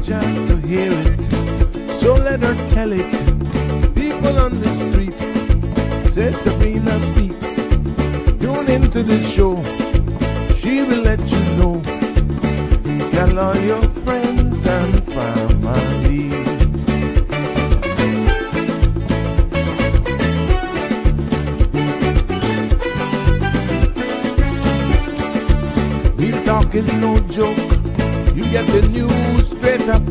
chance to hear it, so let her tell it. People on the streets say Sabrina speaks. Tune into the show, she will let you know. Tell all your friends and family. Real talk is no joke. You get the news straight up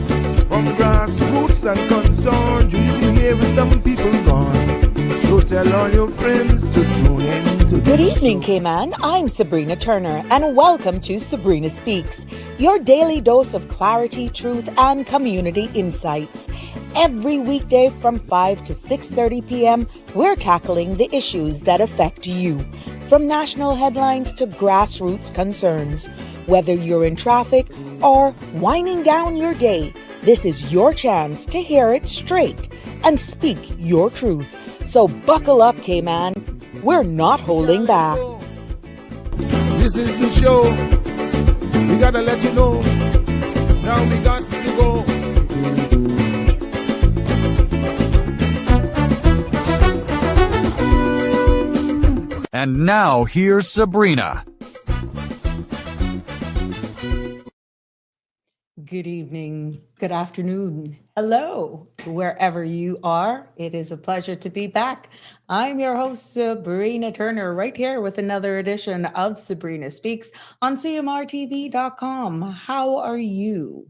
from grassroots and concerns. You hear some people gone. So tell all your friends to tune in to Good evening, Cayman. I'm Sabrina Turner, and welcome to Sabrina Speaks, your daily dose of clarity, truth, and community insights. Every weekday from 5 to 6:30 p.m., we're tackling the issues that affect you, from national headlines to grassroots concerns. Whether you're in traffic or winding down your day, this is your chance to hear it straight and speak your truth. So buckle up, Cayman. We're not holding back. This is the show. We gotta let you know. Now we got to go. And now here's Sabrina. Good evening, good afternoon, hello, wherever you are. It is a pleasure to be back. I'm your host, Sabrina Turner, right here with another edition of Sabrina Speaks on CMRTV.com. How are you?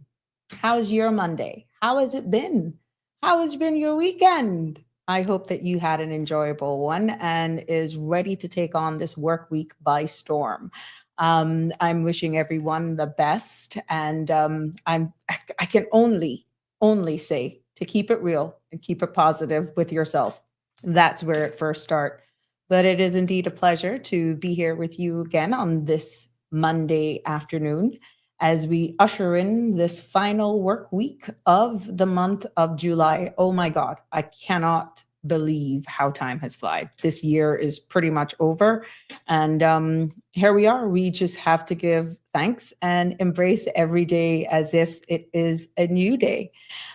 How's your Monday? How has it been? How has been your weekend? I hope that you had an enjoyable one and is ready to take on this work week by storm. I'm wishing everyone the best, and I can only say to keep it real and keep it positive with yourself. That's where it first starts. But it is indeed a pleasure to be here with you again on this Monday afternoon as we usher in this final work week of the month of July. Oh my God, I cannot believe how time has flown. This year is pretty much over. And here we are. We just have to give thanks and embrace every day as if it is a new day.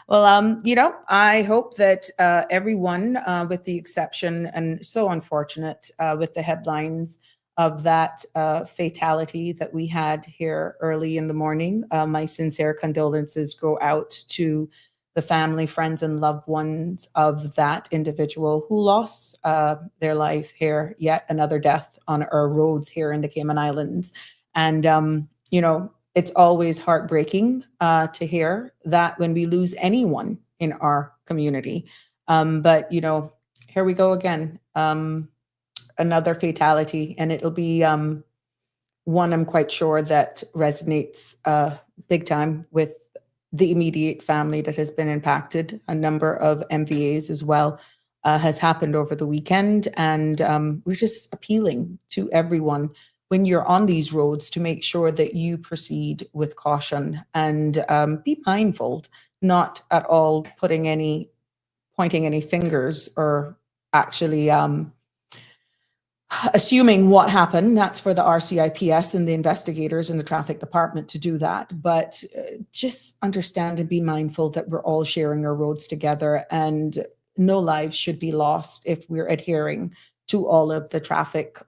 Well, I hope that everyone, with the exception, and so unfortunate with the headlines of that fatality that we had here early in the morning, my sincere condolences go out to the family, friends, and loved ones of that individual who lost their life here. Yet another death on our roads here in the Cayman Islands. And, it's always heartbreaking to hear that when we lose anyone in our community. But, here we go again. Another fatality, and it'll be one I'm quite sure that resonates big time with the immediate family that has been impacted. A number of MVAs as well has happened over the weekend. And we're just appealing to everyone when you're on these roads to make sure that you proceed with caution and be mindful, not at all pointing any fingers or actually assuming what happened. That's for the RCIPS and the investigators in the traffic department to do that. But just understand and be mindful that we're all sharing our roads together, and no lives should be lost if we're adhering to all of the traffic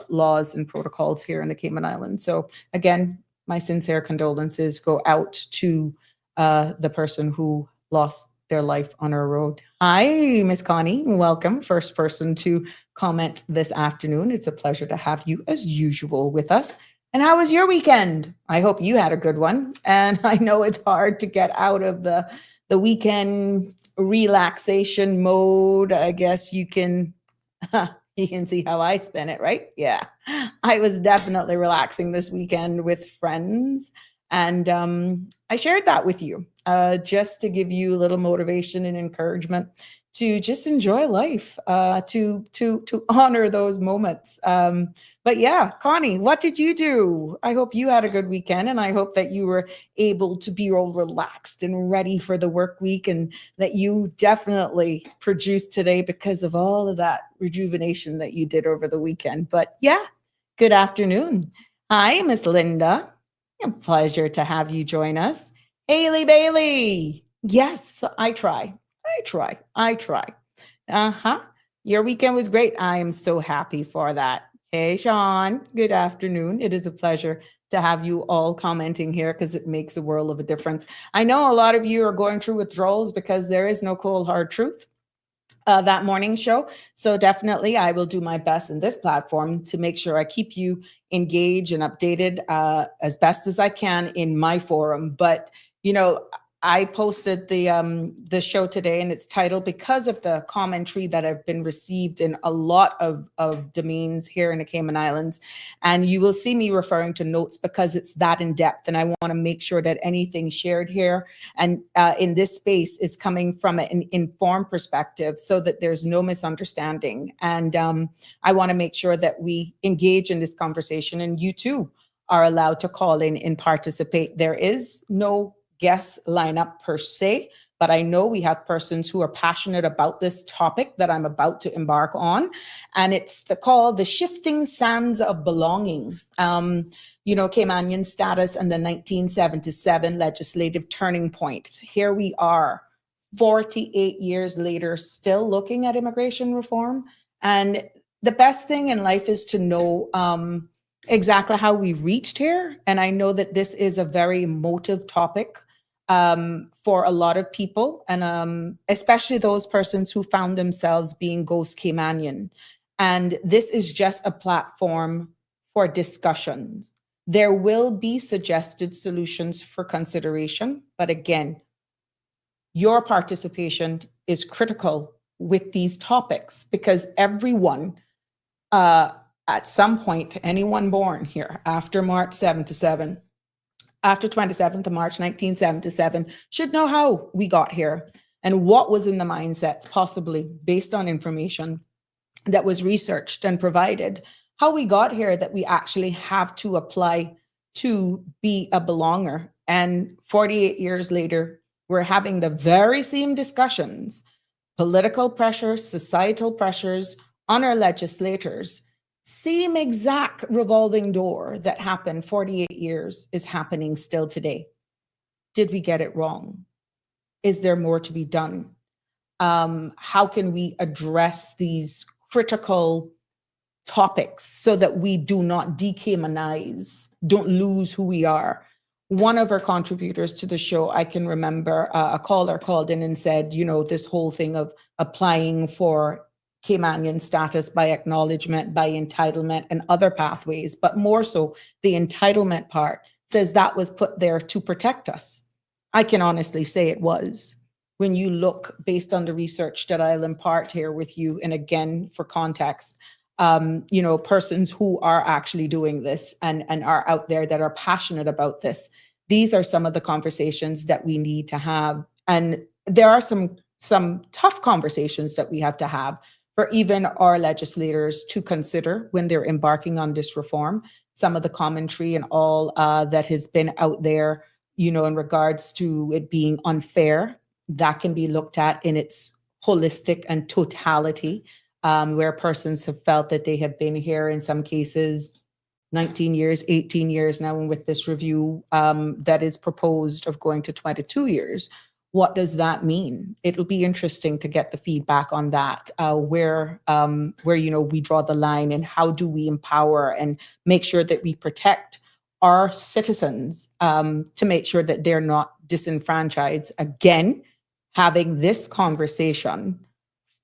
laws and protocols here in the Cayman Islands. So again, my sincere condolences go out to the person who lost their life on our road. Hi, Miss Connie. Welcome. First person to comment this afternoon. It's a pleasure to have you as usual with us. And how was your weekend? I hope you had a good one. And I know it's hard to get out of the weekend relaxation mode. I guess you can see how I spent it, right? Yeah. I was definitely relaxing this weekend with friends. And I shared that with you just to give you a little motivation and encouragement to just enjoy life, to honor those moments. But yeah, Connie, what did you do? I hope you had a good weekend, and I hope that you were able to be all relaxed and ready for the work week, and that you definitely produced today because of all of that rejuvenation that you did over the weekend. But yeah, good afternoon. Hi, Miss Linda. A pleasure to have you join us. Haley Bailey. Yes, I try. I try. Uh-huh. Your weekend was great. I am so happy for that. Hey, Sean. Good afternoon. It is a pleasure to have you all commenting here because it makes a world of a difference. I know a lot of you are going through withdrawals because there is no cold, hard truth. That morning show. So definitely I will do my best in this platform to make sure I keep you engaged and updated as best as I can in my forum. But, you know, I posted the show today and it's titled because of the commentary that have been received in a lot of domains here in the Cayman Islands. And you will see me referring to notes because it's that in depth. And I want to make sure that anything shared here and in this space is coming from an informed perspective so that there's no misunderstanding. And I want to make sure that we engage in this conversation and you too are allowed to call in and participate. There is no guest lineup per se, but I know we have persons who are passionate about this topic that I'm about to embark on. And it's called The Shifting Sands of Belonging. You know, Caymanian Status and the 1977 legislative turning point. Here we are, 48 years later, still looking at immigration reform. And the best thing in life is to know exactly how we reached here. And I know that this is a very emotive topic for a lot of people, and especially those persons who found themselves being ghost Caymanian. And this is just a platform for discussions. There will be suggested solutions for consideration, but again, your participation is critical with these topics because everyone, at some point, anyone born here after March 77, after 27th of March 1977, should know how we got here and what was in the mindsets, possibly based on information that was researched and provided, how we got here that we actually have to apply to be a belonger. And 48 years later, we're having the very same discussions, political pressures, societal pressures on our legislators. Same exact revolving door that happened 48 years is happening still today. Did we get it wrong? Is there more to be done? How can we address these critical topics so that we do not decaymanize, don't lose who we are? One of our contributors to the show, I can remember a caller called in and said, you know, this whole thing of applying for Caymanian status by acknowledgement, by entitlement and other pathways, but more so the entitlement part says that was put there to protect us. I can honestly say it was. When you look based on the research that I'll impart here with you, and again, for context, you know, persons who are actually doing this and are out there that are passionate about this, these are some of the conversations that we need to have. And there are some tough conversations that we have to have for even our legislators to consider when they're embarking on this reform. Some of the commentary and all that has been out there, you know, in regards to it being unfair, that can be looked at in its holistic and totality, where persons have felt that they have been here in some cases 19 years, 18 years now, and with this review that is proposed of going to 22 years. What does that mean? It'll be interesting to get the feedback on that, where you know, we draw the line and how do we empower and make sure that we protect our citizens to make sure that they're not disenfranchised. Again, having this conversation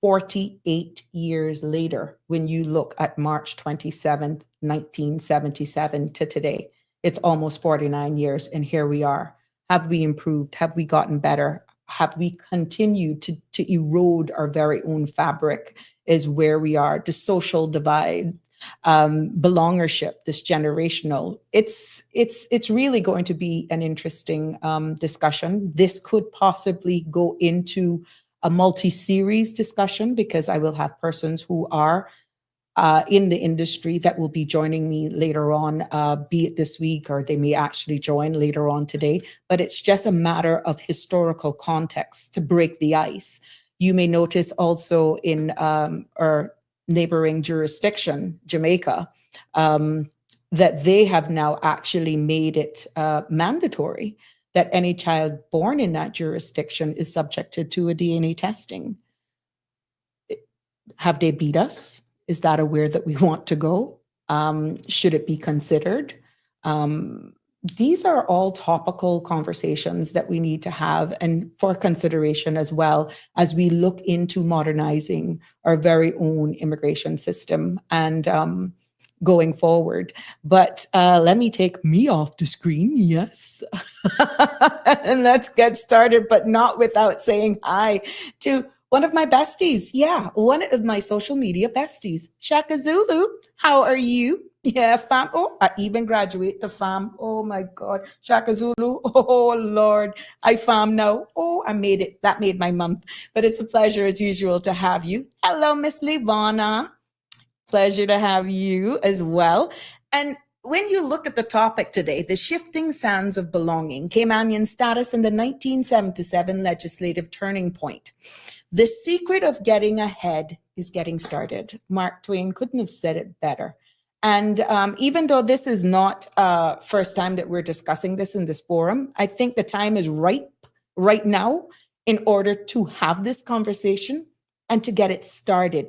48 years later, when you look at March 27th, 1977 to today, it's almost 49 years and here we are. Have we improved? Have we gotten better? Have we continued to erode our very own fabric is where we are. The social divide, belongership, this generational, it's really going to be an interesting discussion. This could possibly go into a multi-series discussion because I will have persons who are in the industry that will be joining me later on, be it this week or they may actually join later on today. But it's just a matter of historical context to break the ice. You may notice also in our neighboring jurisdiction, Jamaica, that they have now actually made it mandatory that any child born in that jurisdiction is subjected to a DNA testing. Have they beat us? Is that a where that we want to go? Should it be considered? These are all topical conversations that we need to have and for consideration as well as we look into modernizing our very own immigration system and going forward. But let me take me off the screen, yes. And let's get started, but not without saying hi to one of my besties. Yeah, one of my social media besties, Shaka Zulu. How are you? Yeah, fam. Oh, I even graduate to fam. Oh my God, Shaka Zulu. Oh Lord, I fam now. Oh, I made it. That made my month. But it's a pleasure as usual to have you. Hello, Miss Livana. Pleasure to have you as well. And when you look at the topic today, the shifting sands of belonging, Caymanian status and the 1977 legislative turning point. The secret of getting ahead is getting started. Mark Twain couldn't have said it better. And even though this is not first time that we're discussing this in this forum, I think the time is ripe right now in order to have this conversation and to get it started.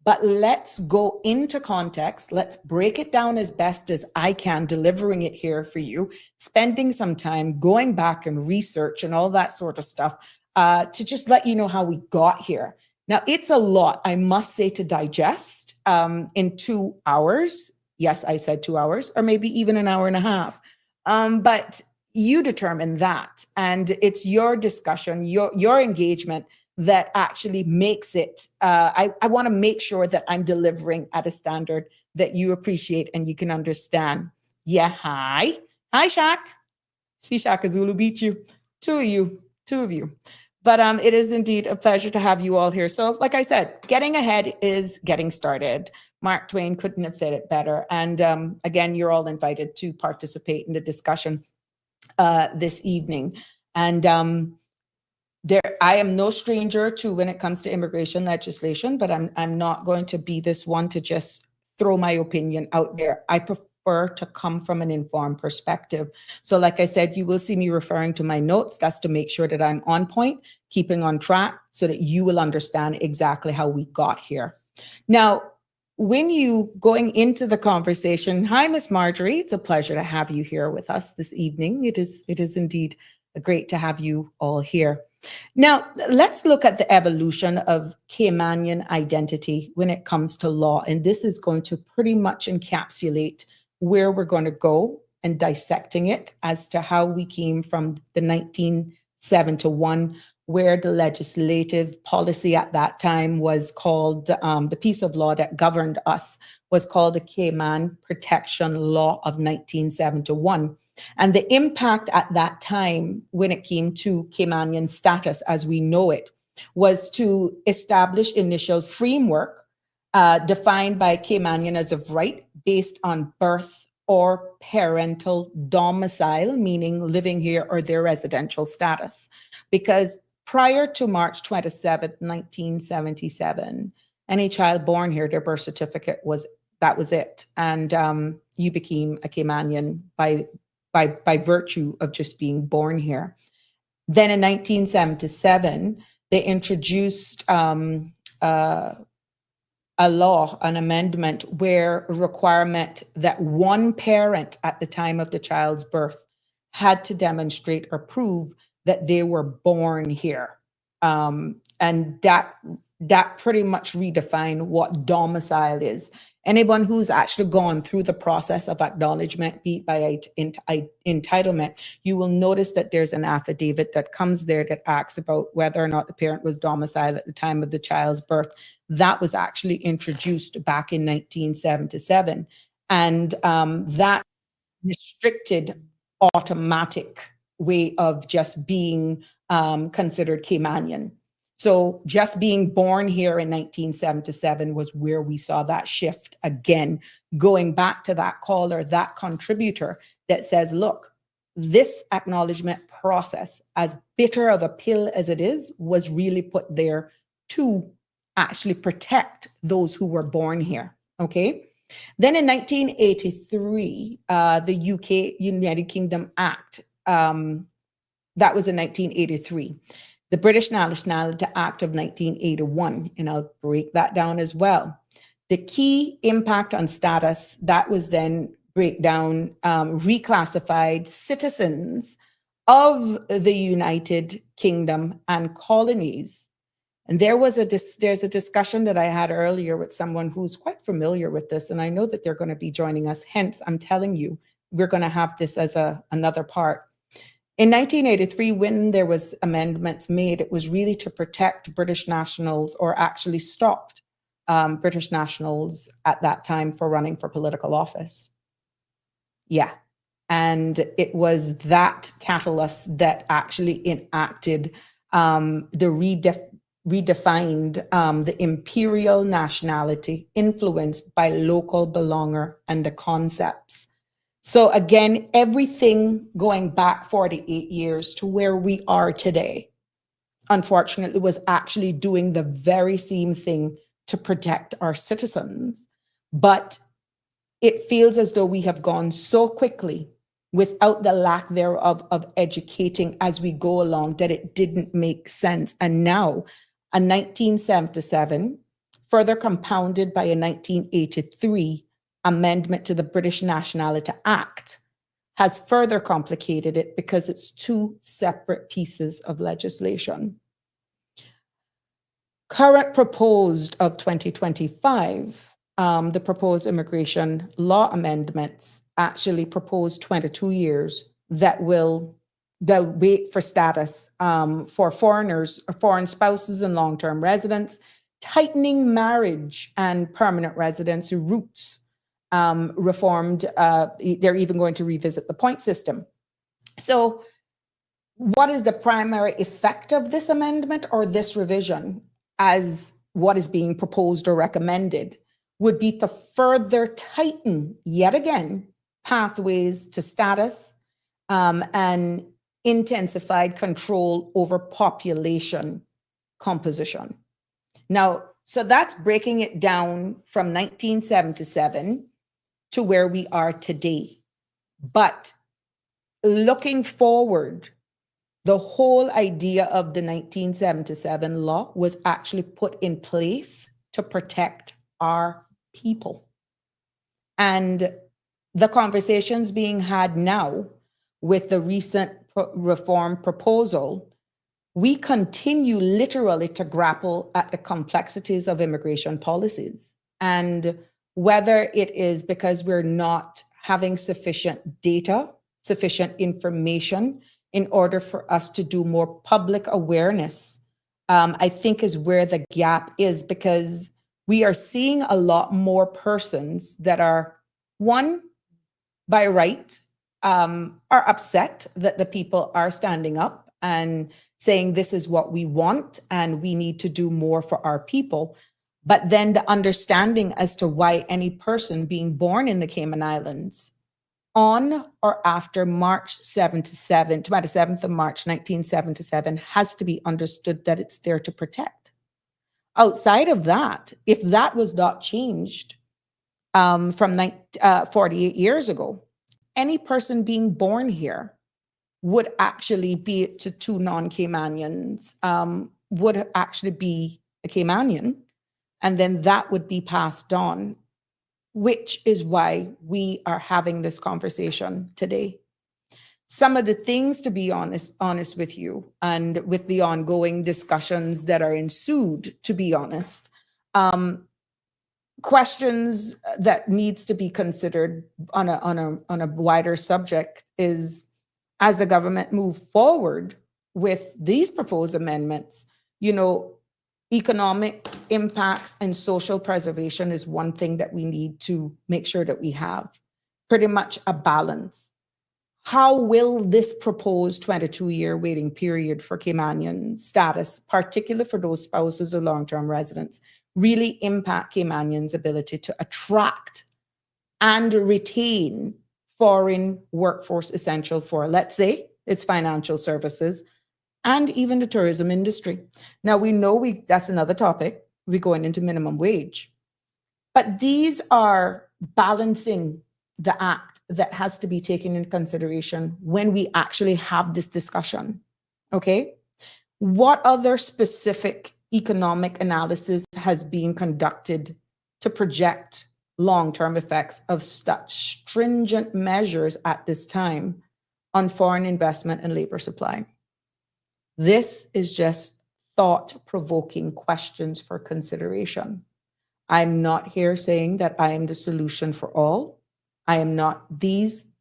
But let's go into context. Let's break it down as best as I can, delivering it here for you, spending some time going back and research and all that sort of stuff to just let you know how we got here. Now, it's a lot, I must say, to digest in 2 hours. Yes, I said 2 hours, or maybe even an hour and a half. But you determine that. And it's your discussion, your engagement that actually makes it, I want to make sure that I'm delivering at a standard that you appreciate and you can understand. Yeah, hi. Hi, Shaq. See, Shaka Zulu beat you. Two of you. But it is indeed a pleasure to have you all here. So like I said, getting ahead is getting started. Mark Twain couldn't have said it better. And again, you're all invited to participate in the discussion this evening. And I am no stranger to when it comes to immigration legislation, but I'm not going to be this one to just throw my opinion out there. I prefer to come from an informed perspective. So like I said, you will see me referring to my notes. That's to make sure that I'm on point, keeping on track so that you will understand exactly how we got here. Now, when you going into the conversation, hi, Miss Marjorie. It's a pleasure to have you here with us this evening. It is indeed great to have you all here. Now, let's look at the evolution of Caymanian identity when it comes to law. And this is going to pretty much encapsulate where we're going to go and dissecting it as to how we came from the 1971, where the legislative policy at that time was called, the piece of law that governed us was called the Cayman Protection Law of 1971. And the impact at that time, when it came to Caymanian status as we know it, was to establish initial framework defined by Caymanian as of right based on birth or parental domicile, meaning living here or their residential status. Because prior to March 27th, 1977, any child born here, their birth certificate was it. And you became a Caymanian by virtue of just being born here. Then in 1977, they introduced a law, an amendment, where a requirement that one parent at the time of the child's birth had to demonstrate or prove that they were born here. And that pretty much redefined what domicile is. Anyone who's actually gone through the process of acknowledgement, be it by entitlement, you will notice that there's an affidavit that comes there that asks about whether or not the parent was domiciled at the time of the child's birth. That was actually introduced back in 1977. And that restricted automatic way of just being considered Caymanian. So just being born here in 1977 was where we saw that shift again, going back to that caller, that contributor that says, look, this acknowledgement process, as bitter of a pill as it is, was really put there to actually protect those who were born here, okay? Then in 1983, the UK United Kingdom Act That was in 1983. The British Nationality Act of 1981, and I'll break that down as well. The key impact on status, that was then breakdown, reclassified citizens of the United Kingdom and colonies. And there's a discussion that I had earlier with someone who's quite familiar with this, and I know that they're going to be joining us. Hence, I'm telling you, we're going to have this as another part. In 1983, when there was amendments made, it was really to protect British nationals, or actually stopped British nationals at that time for running for political office. Yeah. And it was that catalyst that actually enacted redefined the imperial nationality influenced by local belonger and the concepts. So again, everything going back 48 years to where we are today, unfortunately, was actually doing the very same thing to protect our citizens. But it feels as though we have gone so quickly without the lack thereof of educating as we go along that it didn't make sense. And now, a 1977, further compounded by a 1983 amendment to the British Nationality Act, has further complicated it because it's two separate pieces of legislation. Current proposed of 2025, the proposed immigration law amendments actually propose 22 years that will wait for status for foreigners, foreign spouses and long-term residents, tightening marriage and permanent residency routes, reformed. They're even going to revisit the point system. So what is the primary effect of this amendment or this revision, as what is being proposed or recommended, would be to further tighten, yet again, pathways to status and intensified control over population composition. Now, so that's breaking it down from 1977 to where we are today. But looking forward, the whole idea of the 1977 law was actually put in place to protect our people. And the conversations being had now with the recent reform proposal, we continue literally to grapple at the complexities of immigration policies. And whether it is because we're not having sufficient data, sufficient information in order for us to do more public awareness, I think is where the gap is, because we are seeing a lot more persons that are, one, by right, are upset that the people are standing up and saying this is what we want and we need to do more for our people. But then the understanding as to why any person being born in the Cayman Islands on or after March 27th of March 1977 has to be understood that it's there to protect. Outside of that, if that was not changed from 48 years ago, any person being born here would actually be to two non-Caymanians, would actually be a Caymanian, and then that would be passed on, which is why we are having this conversation today. Some of the things, to be honest with you, and with the ongoing discussions that are ensued, to be honest, questions that needs to be considered on a wider subject is, as the government move forward with these proposed amendments, economic impacts and social preservation is one thing that we need to make sure that we have pretty much a balance. How will this proposed 22-year waiting period for Caymanian status, particularly for those spouses or long-term residents, really impact Caymanians' ability to attract and retain foreign workforce essential for, let's say, its financial services and even the tourism industry? Now, we know that's another topic. We're going into minimum wage. But these are balancing the act that has to be taken into consideration when we actually have this discussion. Okay. What other specific economic analysis has been conducted to project long-term effects of such stringent measures at this time on foreign investment and labor supply? This is just thought-provoking questions for consideration. I'm not here saying that I am the solution for all. I am not. These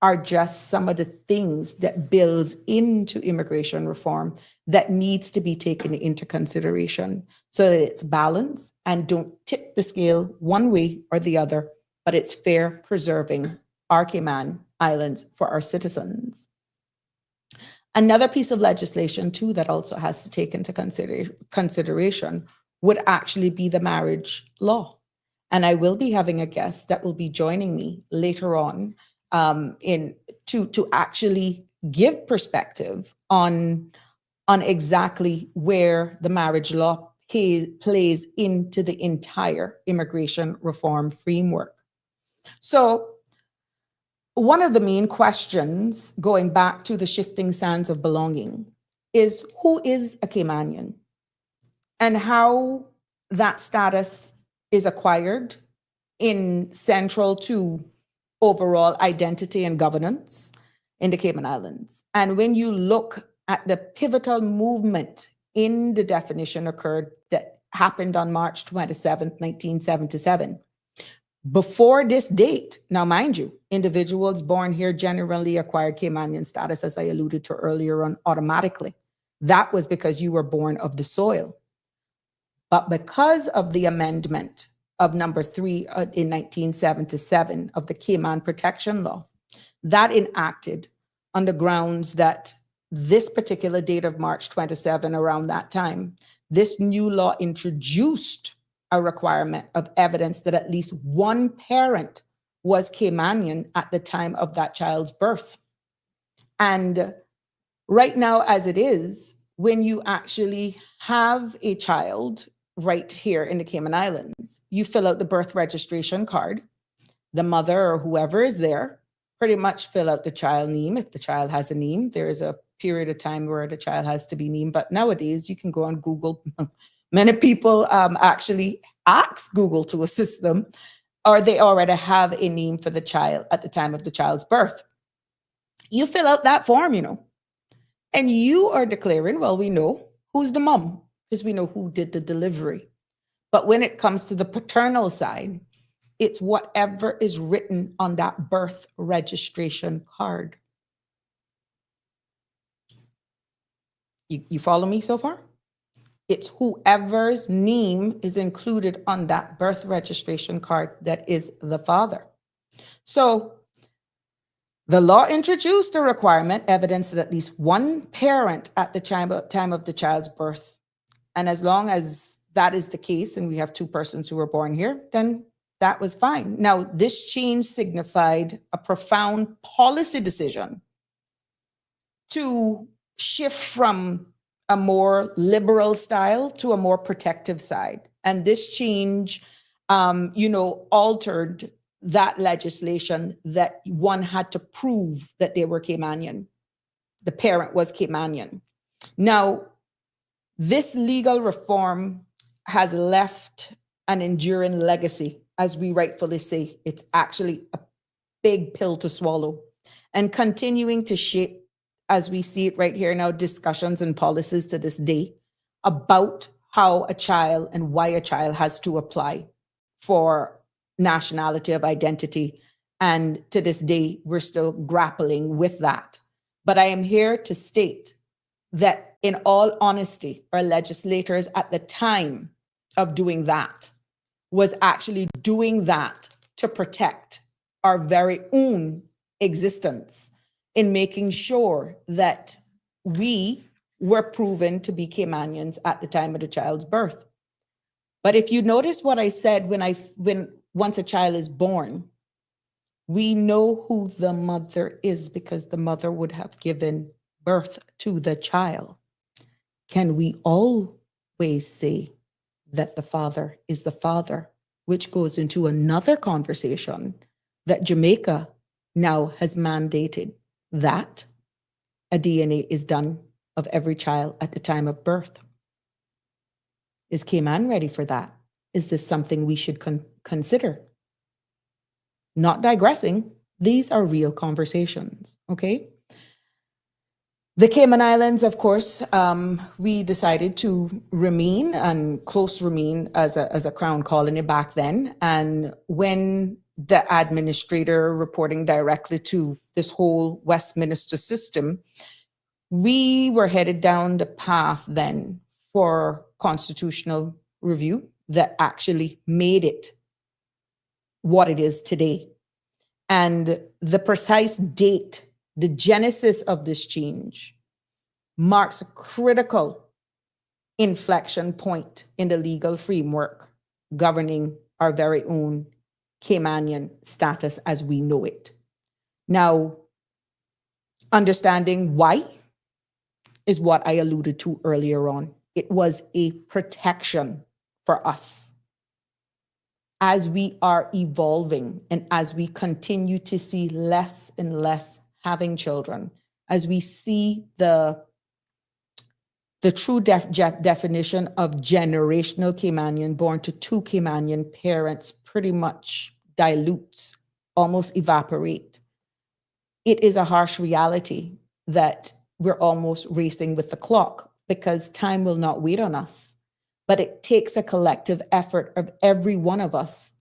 are just some of the things that builds into immigration reform that needs to be taken into consideration so that it's balanced and don't tip the scale one way or the other, but it's fair, preserving our Cayman Islands for our citizens. Another piece of legislation too that also has to take into consideration would actually be the marriage law. And I will be having a guest that will be joining me later on to actually give perspective on exactly where the marriage law plays into the entire immigration reform framework. So one of the main questions, going back to the shifting sands of belonging, is who is a Caymanian and how that status is acquired in central to overall identity and governance in the Cayman Islands. And when you look at the pivotal movement in the definition occurred that happened on March 27th, 1977, before this date, now mind you, individuals born here generally acquired Caymanian status, as I alluded to earlier on, automatically. That was because you were born of the soil. But because of the amendment of number 3 in 1977 of the Cayman Protection Law, that enacted on the grounds that this particular date of March 27, around that time, this new law introduced a requirement of evidence that at least one parent was Caymanian at the time of that child's birth. And right now, as it is, when you actually have a child right here in the Cayman Islands, you fill out the birth registration card. The mother or whoever is there pretty much fill out the child name. If the child has a name, there is a period of time where the child has to be named. But nowadays, you can go on Google. Many people actually ask Google to assist them, or they already have a name for the child at the time of the child's birth. You fill out that form, and you are declaring, well, we know who's the mom because we know who did the delivery. But when it comes to the paternal side, it's whatever is written on that birth registration card. You follow me so far? It's whoever's name is included on that birth registration card that is the father. So the law introduced a requirement, evidence that at least one parent at the time of the child's birth. And as long as that is the case, and we have two persons who were born here, then that was fine. Now, this change signified a profound policy decision to shift from a more liberal style to a more protective side. And this change, altered that legislation that one had to prove that they were Caymanian. The parent was Caymanian. Now, this legal reform has left an enduring legacy, as we rightfully say. It's actually a big pill to swallow, and continuing to shape, as we see it right here now, discussions and policies to this day about how a child and why a child has to apply for nationality of identity. And to this day, we're still grappling with that. But I am here to state that in all honesty, our legislators at the time of doing that was actually doing that to protect our very own existence, in making sure that we were proven to be Caymanians at the time of the child's birth. But if you notice what I said, when once a child is born, we know who the mother is because the mother would have given birth to the child. Can we always say that the father is the father, which goes into another conversation that Jamaica now has mandated that a DNA is done of every child at the time of birth. Is Cayman ready for that? Is this something we should consider? Not digressing, these are real conversations, okay? The Cayman Islands, of course, we decided to remain and close remain as a crown colony back then. And when the administrator reporting directly to this whole Westminster system, we were headed down the path then for constitutional review that actually made it what it is today. And the precise date, the genesis of this change, marks a critical inflection point in the legal framework governing our very own Caymanian status as we know it. Now, understanding why is what I alluded to earlier on. It was a protection for us as we are evolving and as we continue to see less and less having children, as we see the true definition of generational Caymanian born to two Caymanian parents pretty much dilutes, almost evaporate. It is a harsh reality that we're almost racing with the clock because time will not wait on us. But it takes a collective effort of every one of us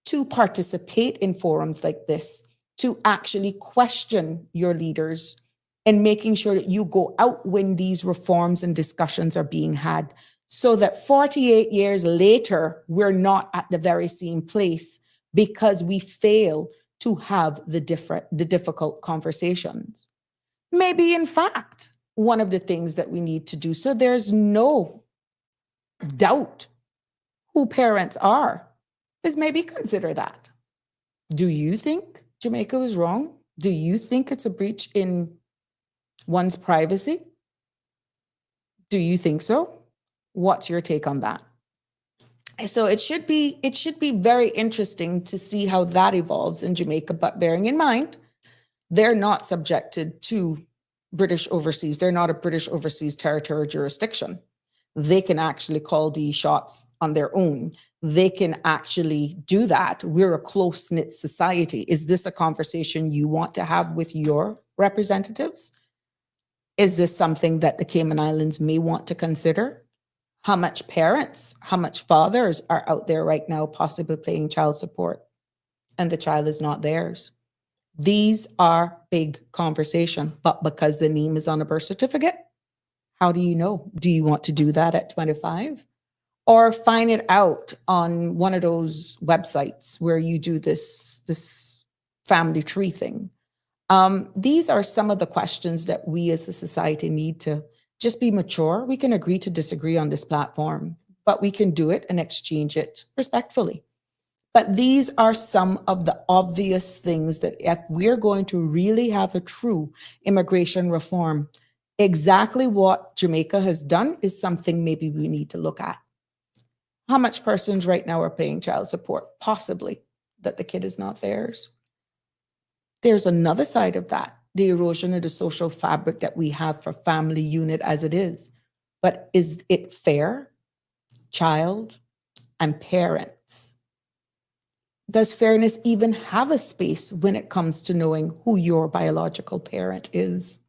to participate in forums like this, to actually question your leaders and making sure that you go out when these reforms and discussions are being had, so that 48 years later, we're not at the very same place because we fail to have the difficult conversations. Maybe, in fact, one of the things that we need to do, so there's no doubt who parents are, is maybe consider that. Do you think Jamaica was wrong? Do you think it's a breach in one's privacy? Do you think so? What's your take on that? So it should be very interesting to see how that evolves in Jamaica, but bearing in mind, they're not subjected to British overseas. They're not a British overseas territory jurisdiction. They can actually call these shots on their own. They can actually do that. We're a close-knit society. Is this a conversation you want to have with your representatives? Is this something that the Cayman Islands may want to consider? How much parents, how much fathers are out there right now possibly paying child support and the child is not theirs? These are big conversations, but because the name is on a birth certificate, how do you know? Do you want to do that at 25? Or find it out on one of those websites where you do this family tree thing? These are some of the questions that we as a society need to just be mature. We can agree to disagree on this platform, but we can do it and exchange it respectfully. But these are some of the obvious things that if we're going to really have a true immigration reform, exactly what Jamaica has done is something maybe we need to look at. How much persons right now are paying child support? Possibly that the kid is not theirs. There's another side of that, the erosion of the social fabric that we have for family unit as it is. But is it fair? Child and parents. Does fairness even have a space when it comes to knowing who your biological parent is?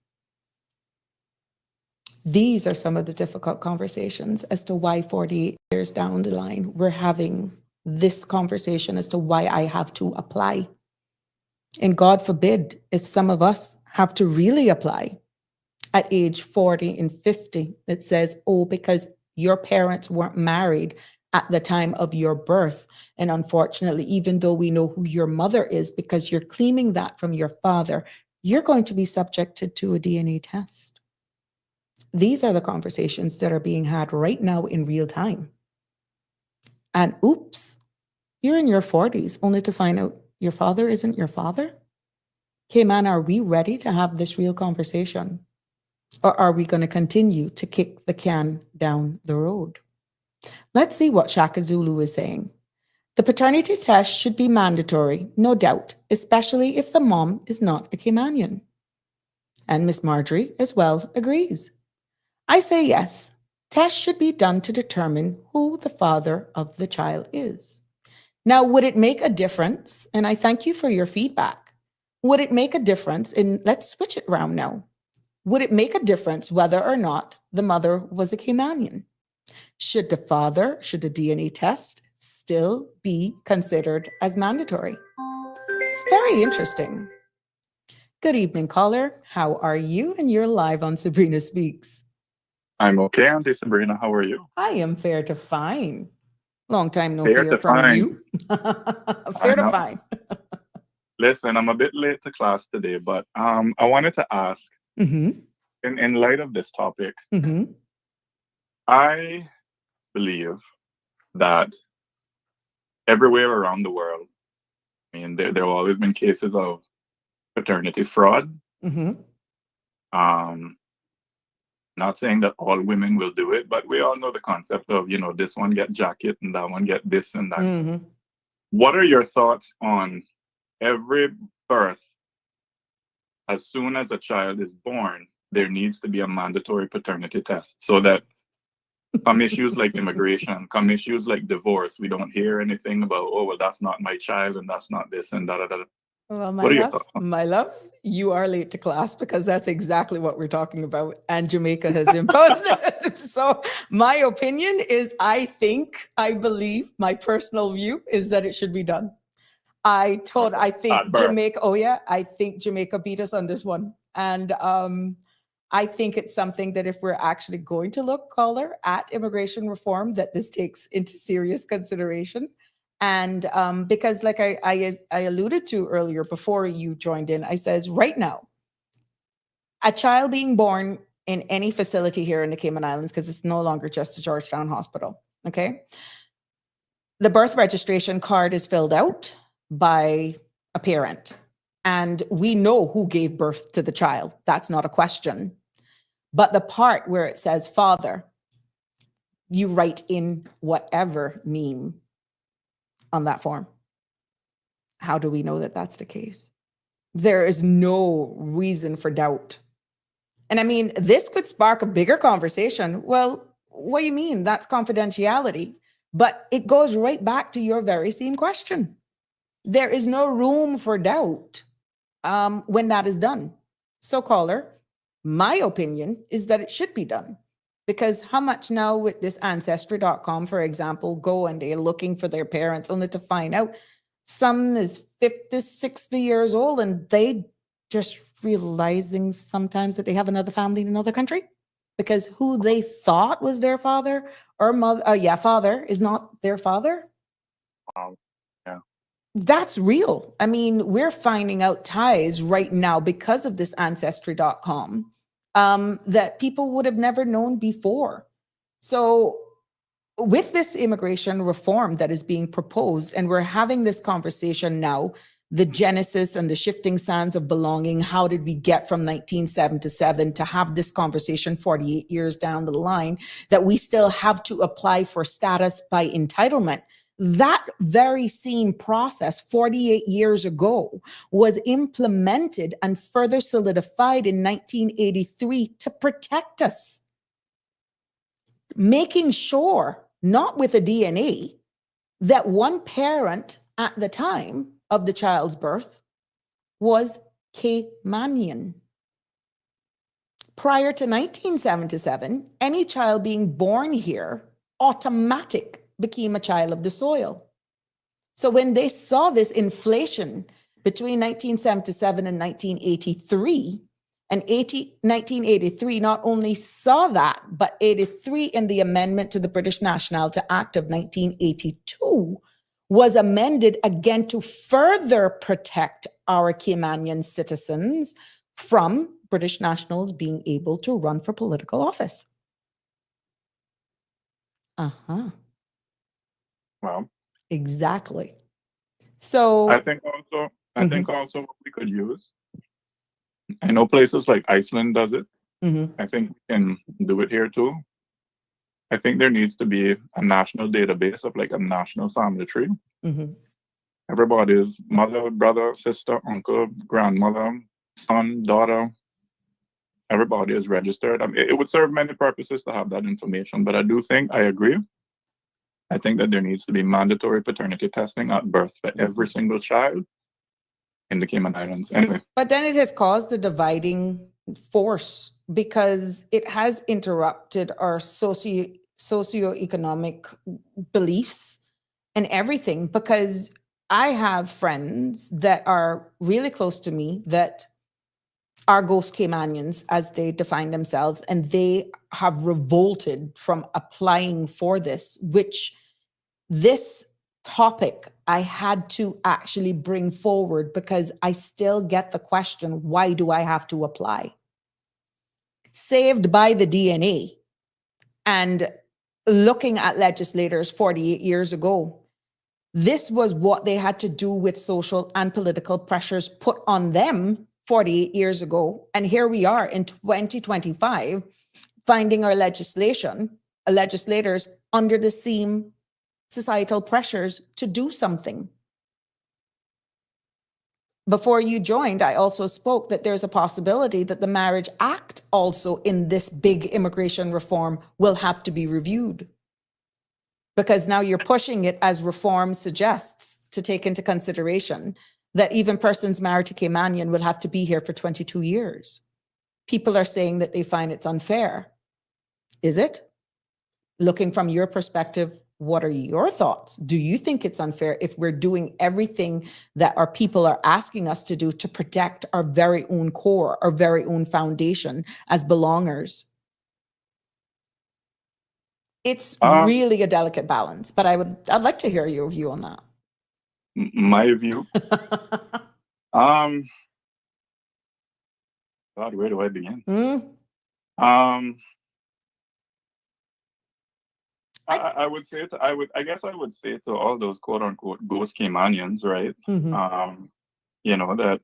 These are some of the difficult conversations as to why 48 years down the line, we're having this conversation as to why I have to apply. And God forbid if some of us have to really apply at age 40 and 50 that says, oh, because your parents weren't married at the time of your birth. And unfortunately, even though we know who your mother is, because you're claiming that from your father, you're going to be subjected to a DNA test. These are the conversations that are being had right now in real time. And oops, you're in your 40s only to find out your father isn't your father? Cayman, are we ready to have this real conversation? Or are we going to continue to kick the can down the road? Let's see what Shaka Zulu is saying. The paternity test should be mandatory, no doubt, especially if the mom is not a Caymanian. And Miss Marjorie as well agrees. I say yes. Tests should be done to determine who the father of the child is. Now, would it make a difference? And I thank you for your feedback. Would it make a difference in, let's switch it around now. Would it make a difference whether or not the mother was a Caymanian? Should the DNA test still be considered as mandatory? It's very interesting. Good evening, caller. How are you? And you're live on Sabrina Speaks. I'm okay, Auntie Sabrina. How are you? I am fair to fine. Long time no Fair hear to from fine. you. I Fair to know. fine. Listen, I'm a bit late to class today, but I wanted to ask, Mm-hmm. in light of this topic, Mm-hmm. I believe that everywhere around the world, I mean, there have always been cases of paternity fraud. Mm-hmm. Not saying that all women will do it, but we all know the concept of, this one get jacket and that one get this and that. Mm-hmm. What are your thoughts on every birth? As soon as a child is born, there needs to be a mandatory paternity test so that come issues like immigration, come issues like divorce, we don't hear anything about, oh, well, that's not my child and that's not this and da da da. Well, What are your thoughts on my love, you are late to class because that's exactly what we're talking about. And Jamaica has imposed it. So my opinion is I believe, my personal view is that it should be done. I think Jamaica, I think Jamaica beat us on this one. And I think it's something that if we're actually going to look, caller, at immigration reform, that this takes into serious consideration. And because like I alluded to earlier before you joined in, I says right now, a child being born in any facility here in the Cayman Islands, because it's no longer just a Georgetown hospital, okay? The birth registration card is filled out by a parent. And we know who gave birth to the child. That's not a question. But the part where it says father, you write in whatever name on that form. How do we know that that's the case? There is no reason for doubt. And I mean, this could spark a bigger conversation. Well, what do you mean? That's confidentiality. But it goes right back to your very same question. There is no room for doubt when that is done. So, caller, my opinion is that it should be done. Because how much now with this Ancestry.com, for example, go and they're looking for their parents only to find out some is 50, 60 years old and they just realizing sometimes that they have another family in another country because who they thought was their father or mother, father is not their father. Yeah. That's real. I mean, we're finding out ties right now because of this Ancestry.com. That people would have never known before. So with this immigration reform that is being proposed, and we're having this conversation now, the genesis and the shifting sands of belonging, how did we get from 1977 to have this conversation 48 years down the line, that we still have to apply for status by entitlement? That very same process 48 years ago was implemented and further solidified in 1983 to protect us. Making sure, not with a DNA, that one parent at the time of the child's birth was Caymanian. Prior to 1977, any child being born here automatic became a child of the soil. So when they saw this inflation between 1977 and 1983, and 1983 not only saw that, but 83 in the amendment to the British Nationality Act of 1982 was amended again to further protect our Caymanian citizens from British nationals being able to run for political office. Well, exactly. So I think also what we could use. I know places like Iceland does it. I think we can do it here too. I think there needs to be a national database of like a national family tree. Everybody's mother, brother, sister, uncle, grandmother, son, daughter. everybody is registered. I mean, it would serve many purposes to have that information, but I agree. I think that there needs to be mandatory paternity testing at birth for every single child in the Cayman Islands. Anyway. But then it has caused a dividing force because it has interrupted our socioeconomic beliefs and everything. Because I have friends that are really close to me that are ghost Caymanians, as they define themselves, and they have revolted from applying for this, which this topic I had to actually bring forward because I still get the question, why do I have to apply? Saved by the DNA and looking at legislators 48 years ago, this was what they had to do with social and political pressures put on them 48 years ago. And here we are in 2025, finding our legislators under the same societal pressures to do something. Before you joined, I also spoke that there's a possibility that the Marriage Act also in this big immigration reform will have to be reviewed. Because now you're pushing it, as reform suggests, to take into consideration that even persons married to Caymanian will have to be here for 22 years. People are saying that they find it's unfair. Is it? Looking from your perspective, what are your thoughts? Do you think it's unfair if we're doing everything that our people are asking us to do to protect our very own core, our very own foundation as belongers? It's really a delicate balance, but I'd like to hear your view on that. My view. God, where do I begin? I would say I guess I would say to all those quote unquote ghost Caymanians, right? You know, that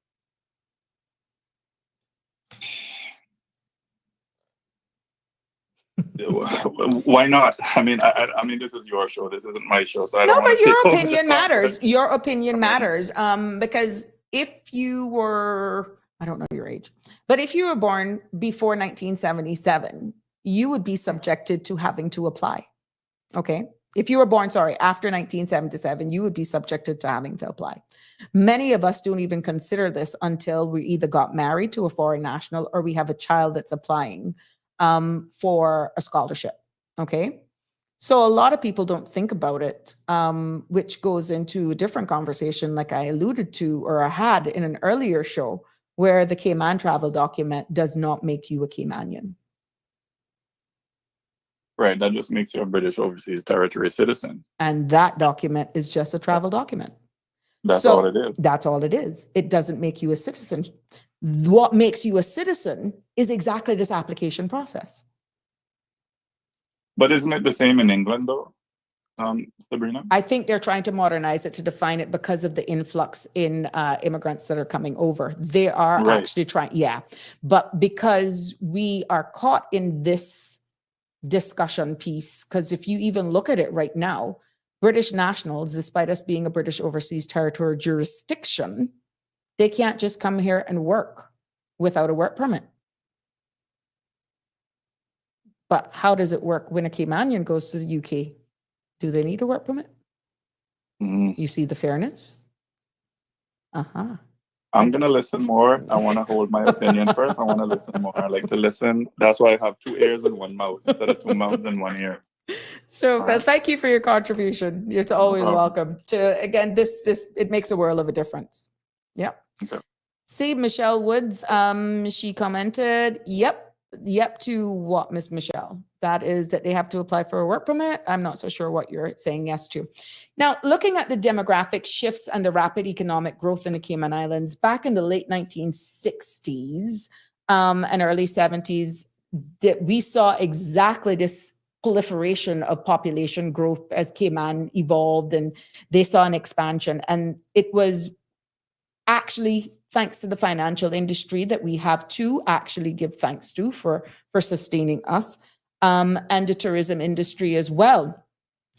why not? I mean, I mean, this is your show. This isn't my show, so I don't. No, but your opinion matters. Your opinion matters. Because if you were, I don't know your age, but if you were born before 1977, you would be subjected to having to apply. Okay. If you were born, after 1977, you would be subjected to having to apply. Many of us don't even consider this until we either got married to a foreign national or we have a child that's applying for a scholarship. Okay. So a lot of people don't think about it, which goes into a different conversation, like I alluded to or I had in an earlier show, where the Cayman travel document does not make you a Caymanian. Right, that just makes you a British Overseas Territory citizen. And that document is just a travel document. That's all it is. That's all it is. It doesn't make you a citizen. What makes you a citizen is exactly this application process. But isn't it the same in England, though, Sabrina? I think they're trying to modernize it to define it because of the influx in immigrants that are coming over. They are actually trying, but because we are caught in this discussion piece, because if you even look at it right now, British nationals, despite us being a British Overseas Territory jurisdiction, they can't just come here and work without a work permit. But how does it work when a Caymanian goes to the UK? Do they need a work permit? You see the fairness? I'm going to listen more. I want to hold my opinion first. I want to listen more. I like to listen. That's why I have 2 ears and 1 mouth instead of 2 mouths and 1 ear. So thank you for your contribution. It's always welcome. Again, this it makes a world of a difference. Yeah. Okay. See, Michelle Woods, she commented, yep to what, Miss Michelle? That is that they have to apply for a work permit. I'm not so sure what you're saying yes to. Now, looking at the demographic shifts and the rapid economic growth in the Cayman Islands, back in the late 1960s and early 70s, that we saw exactly this proliferation of population growth as Cayman evolved, and they saw an expansion. And it was actually thanks to the financial industry that we have to actually give thanks to for sustaining us, and the tourism industry as well.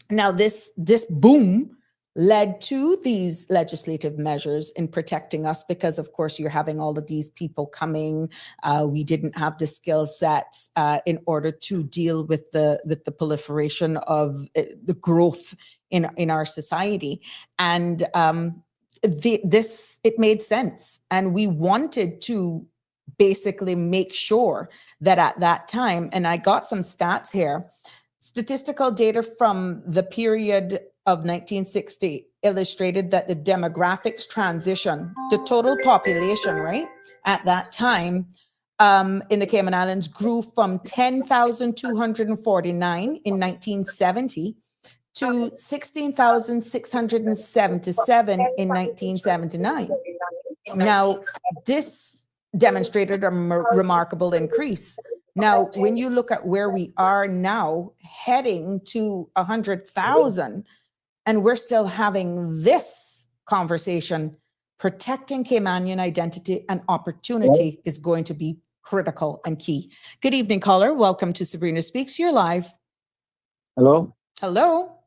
Now, this boom led to these legislative measures in protecting us because, of course, you're having all of these people coming. We didn't have the skill sets in order to deal with the proliferation of the growth in our society. And it made sense. And we wanted to basically make sure that at that time, and I got some stats here, statistical data from the period of 1960 illustrated that the demographics transition, the total population, right, at that time in the Cayman Islands grew from 10,249 in 1970 to 16,677 in 1979. Now, this demonstrated a remarkable increase. Now, when you look at where we are now, heading to 100,000, and we're still having this conversation, protecting Caymanian identity and opportunity is going to be critical and key. Good evening, caller. Welcome to Sabrina Speaks. You're live. Hello? Hello.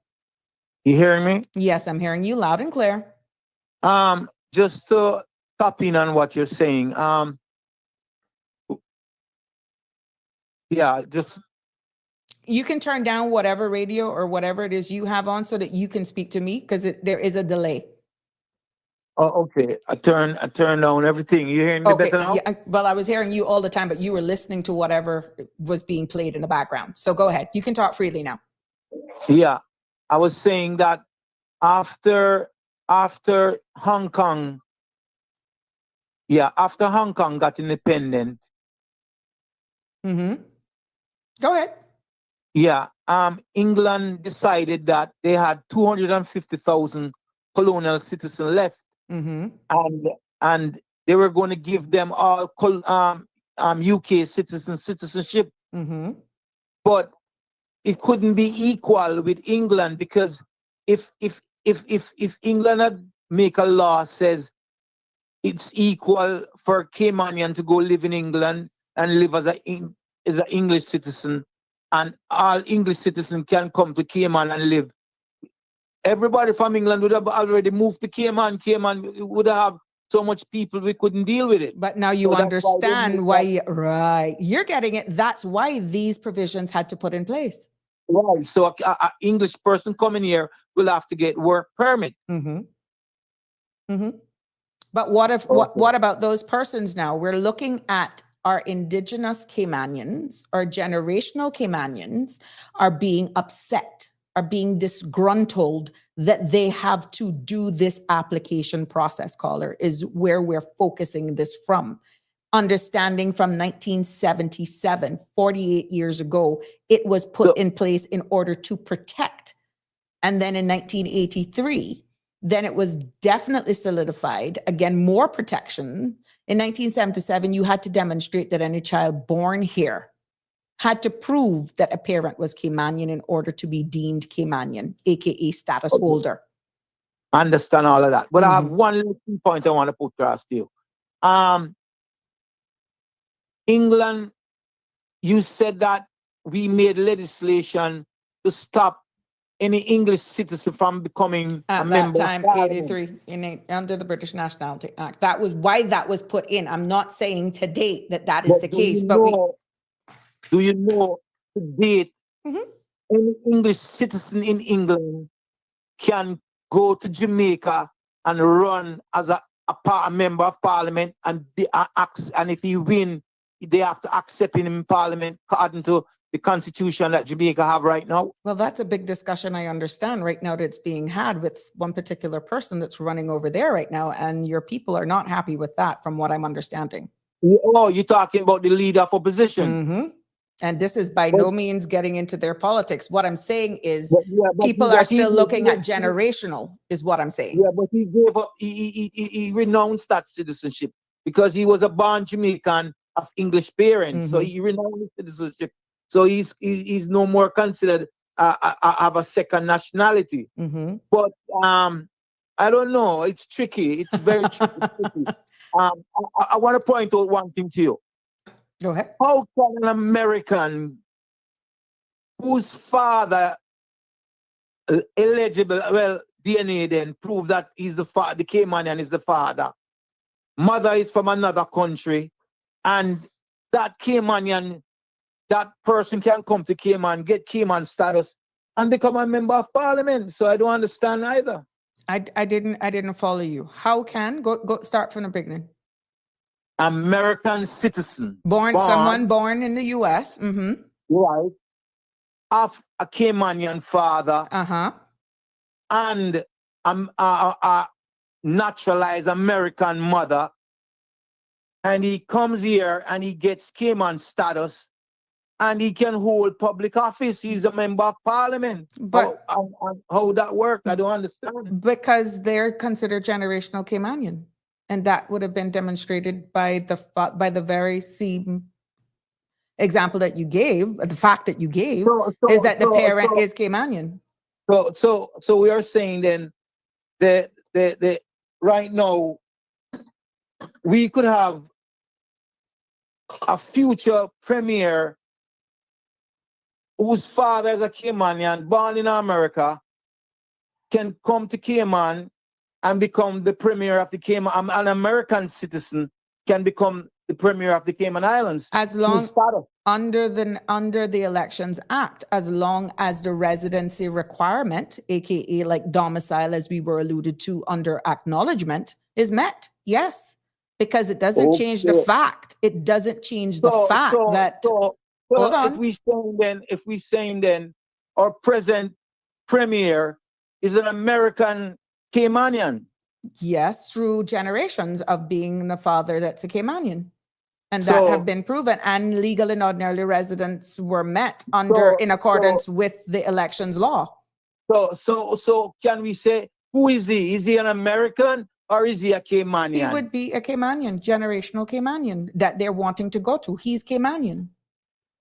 You hearing me? Yes, I'm hearing you loud and clear. Just to tap in on what you're saying. Yeah, just you can turn down whatever radio or whatever it is you have on so that you can speak to me, because there is a delay. oh, okay. I turn down everything. You hearing me better now? Yeah, well, I was hearing you all the time, but you were listening to whatever was being played in the background. So go ahead. You can talk freely now. Yeah. I was saying that after Hong Kong, after Hong Kong got independent. Mm-hmm. Go ahead. Yeah. England decided that they had 250,000 colonial citizens left. Mm-hmm. And they were going to give them all UK citizenship. Mm-hmm. But it couldn't be equal with England, because if England had make a law says it's equal for Caymanian to go live in England and live as an English citizen, and all English citizens can come to Cayman and live, everybody from England would have already moved to Cayman. Cayman would have so much people we couldn't deal with it. But now you understand why, right? You're getting it. That's why these provisions had to put in place. Right. So a English person coming here will have to get work permit. Mm-hmm. Mm-hmm. But what about those persons now? We're looking at our indigenous Caymanians, our generational Caymanians are being upset, are being disgruntled that they have to do this application process, caller, is where we're focusing this from. Understanding from 1977, 48 years ago, it was put in place in order to protect. And then in 1983, then it was definitely solidified, again, more protection. In 1977, you had to demonstrate that any child born here had to prove that a parent was Caymanian in order to be deemed Caymanian, aka status holder. I understand all of that. But I have one little key point I want to put across to you. England, you said that we made legislation to stop any English citizen from becoming a member. At that time, 83, under the British Nationality Act. That was why that was put in. I'm not saying to date that is the case, but do you know to date, any English citizen in England can go to Jamaica and run as a member of parliament, and if he win, they have to accept him in parliament according to the constitution that Jamaica have right now? Well, that's a big discussion, I understand, right now that's being had with one particular person that's running over there right now, and your people are not happy with that, from what I'm understanding. Oh, you're talking about the leader of opposition. And this is by no means getting into their politics. What I'm saying is people are still looking at generational, is what I'm saying. Yeah, but he gave up, he renounced that citizenship because he was a born Jamaican of English parents. So he renounced citizenship. So he's no more considered of a second nationality. But I don't know. It's tricky. It's very tricky. I want to point out one thing to you. Go ahead. How can an American whose father eligible, well, DNA then prove that he's the Caymanian is the father. Mother is from another country, and that Caymanian, that person can come to Cayman, get Cayman status, and become a member of parliament. So I don't understand either. I didn't follow you. How can go start from the beginning? American citizen, Someone born in the U.S. Mm-hmm. Right, of a Caymanian father, and a naturalized American mother, and he comes here and he gets Cayman status, and he can hold public office. He's a member of parliament. But how that works, I don't understand. Because they're considered generational Caymanian, and that would have been demonstrated by the very same example that you gave. The fact that you gave is that the parent is Caymanian. So we are saying then that the right now we could have a future premier whose father is a Caymanian, born in America, can come to Cayman and become the premier of the Cayman. An American citizen can become the premier of the Cayman Islands. As long under the Elections Act, as long as the residency requirement, aka like domicile, as we were alluded to under acknowledgement, is met. Yes, because it doesn't change the fact. It doesn't change the fact that. Hold on. If we saying then, our present premier is an American Caymanian. Yes, through generations of being the father that's a Caymanian. And that have been proven, and legal and ordinary residents were met in accordance with the elections law. So can we say, who is he? Is he an American or is he a Caymanian? He would be a Caymanian, generational Caymanian that they're wanting to go to. He's Caymanian.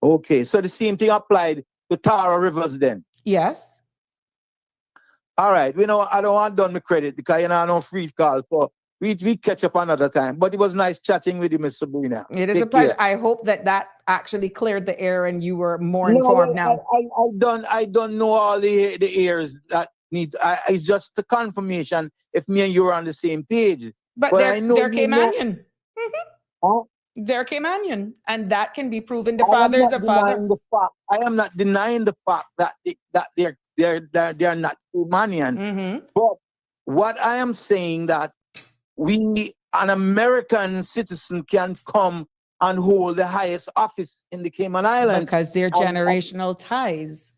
Okay, so the same thing applied to Tara Rivers then? Yes. All right, I don't want done my credit because I don't free call, so we catch up another time. But it was nice chatting with you, Miss Sabrina. It is a pleasure. Care. I hope that actually cleared the air and you were more informed now. I don't know all the airs that need. It's just the confirmation if me and you are on the same page. But they're Caymanian. Huh? They're Caymanian, and that can be proven. The father is the father. I am not denying the fact that they're not Caymanian. But what I am saying that an American citizen can come and hold the highest office in the Cayman Islands because they're generational ties.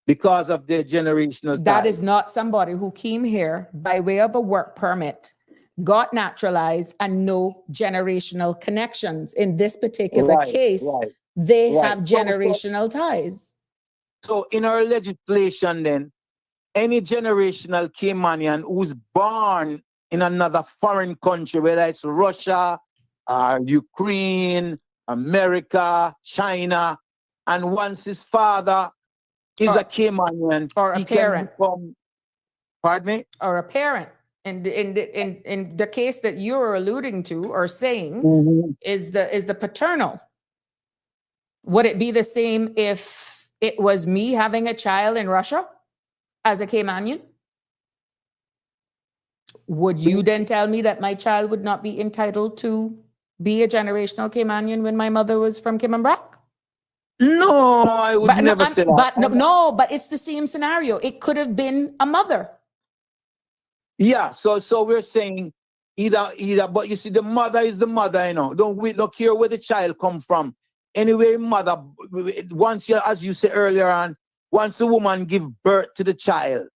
Because of their generational ties. That is not somebody who came here by way of a work permit, got naturalized, and no generational connections. In this particular case, they have generational ties. So in our legislation then, any generational Caymanian who's born in another foreign country, whether it's Russia, Ukraine, America, China, and once his father is a Caymanian, or a parent, pardon me, or a parent. In the case that you're alluding to or saying is the paternal. Would it be the same if it was me having a child in Russia as a Caymanian? Would you then tell me that my child would not be entitled to be a generational Caymanian when my mother was from Cayman Brac? No, I would never say that. But it's the same scenario. It could have been a mother. Yeah, so we're saying either, but you see, the mother is the mother, Don't care where the child come from. Anyway, mother, as you said earlier on, once the woman give birth to the child,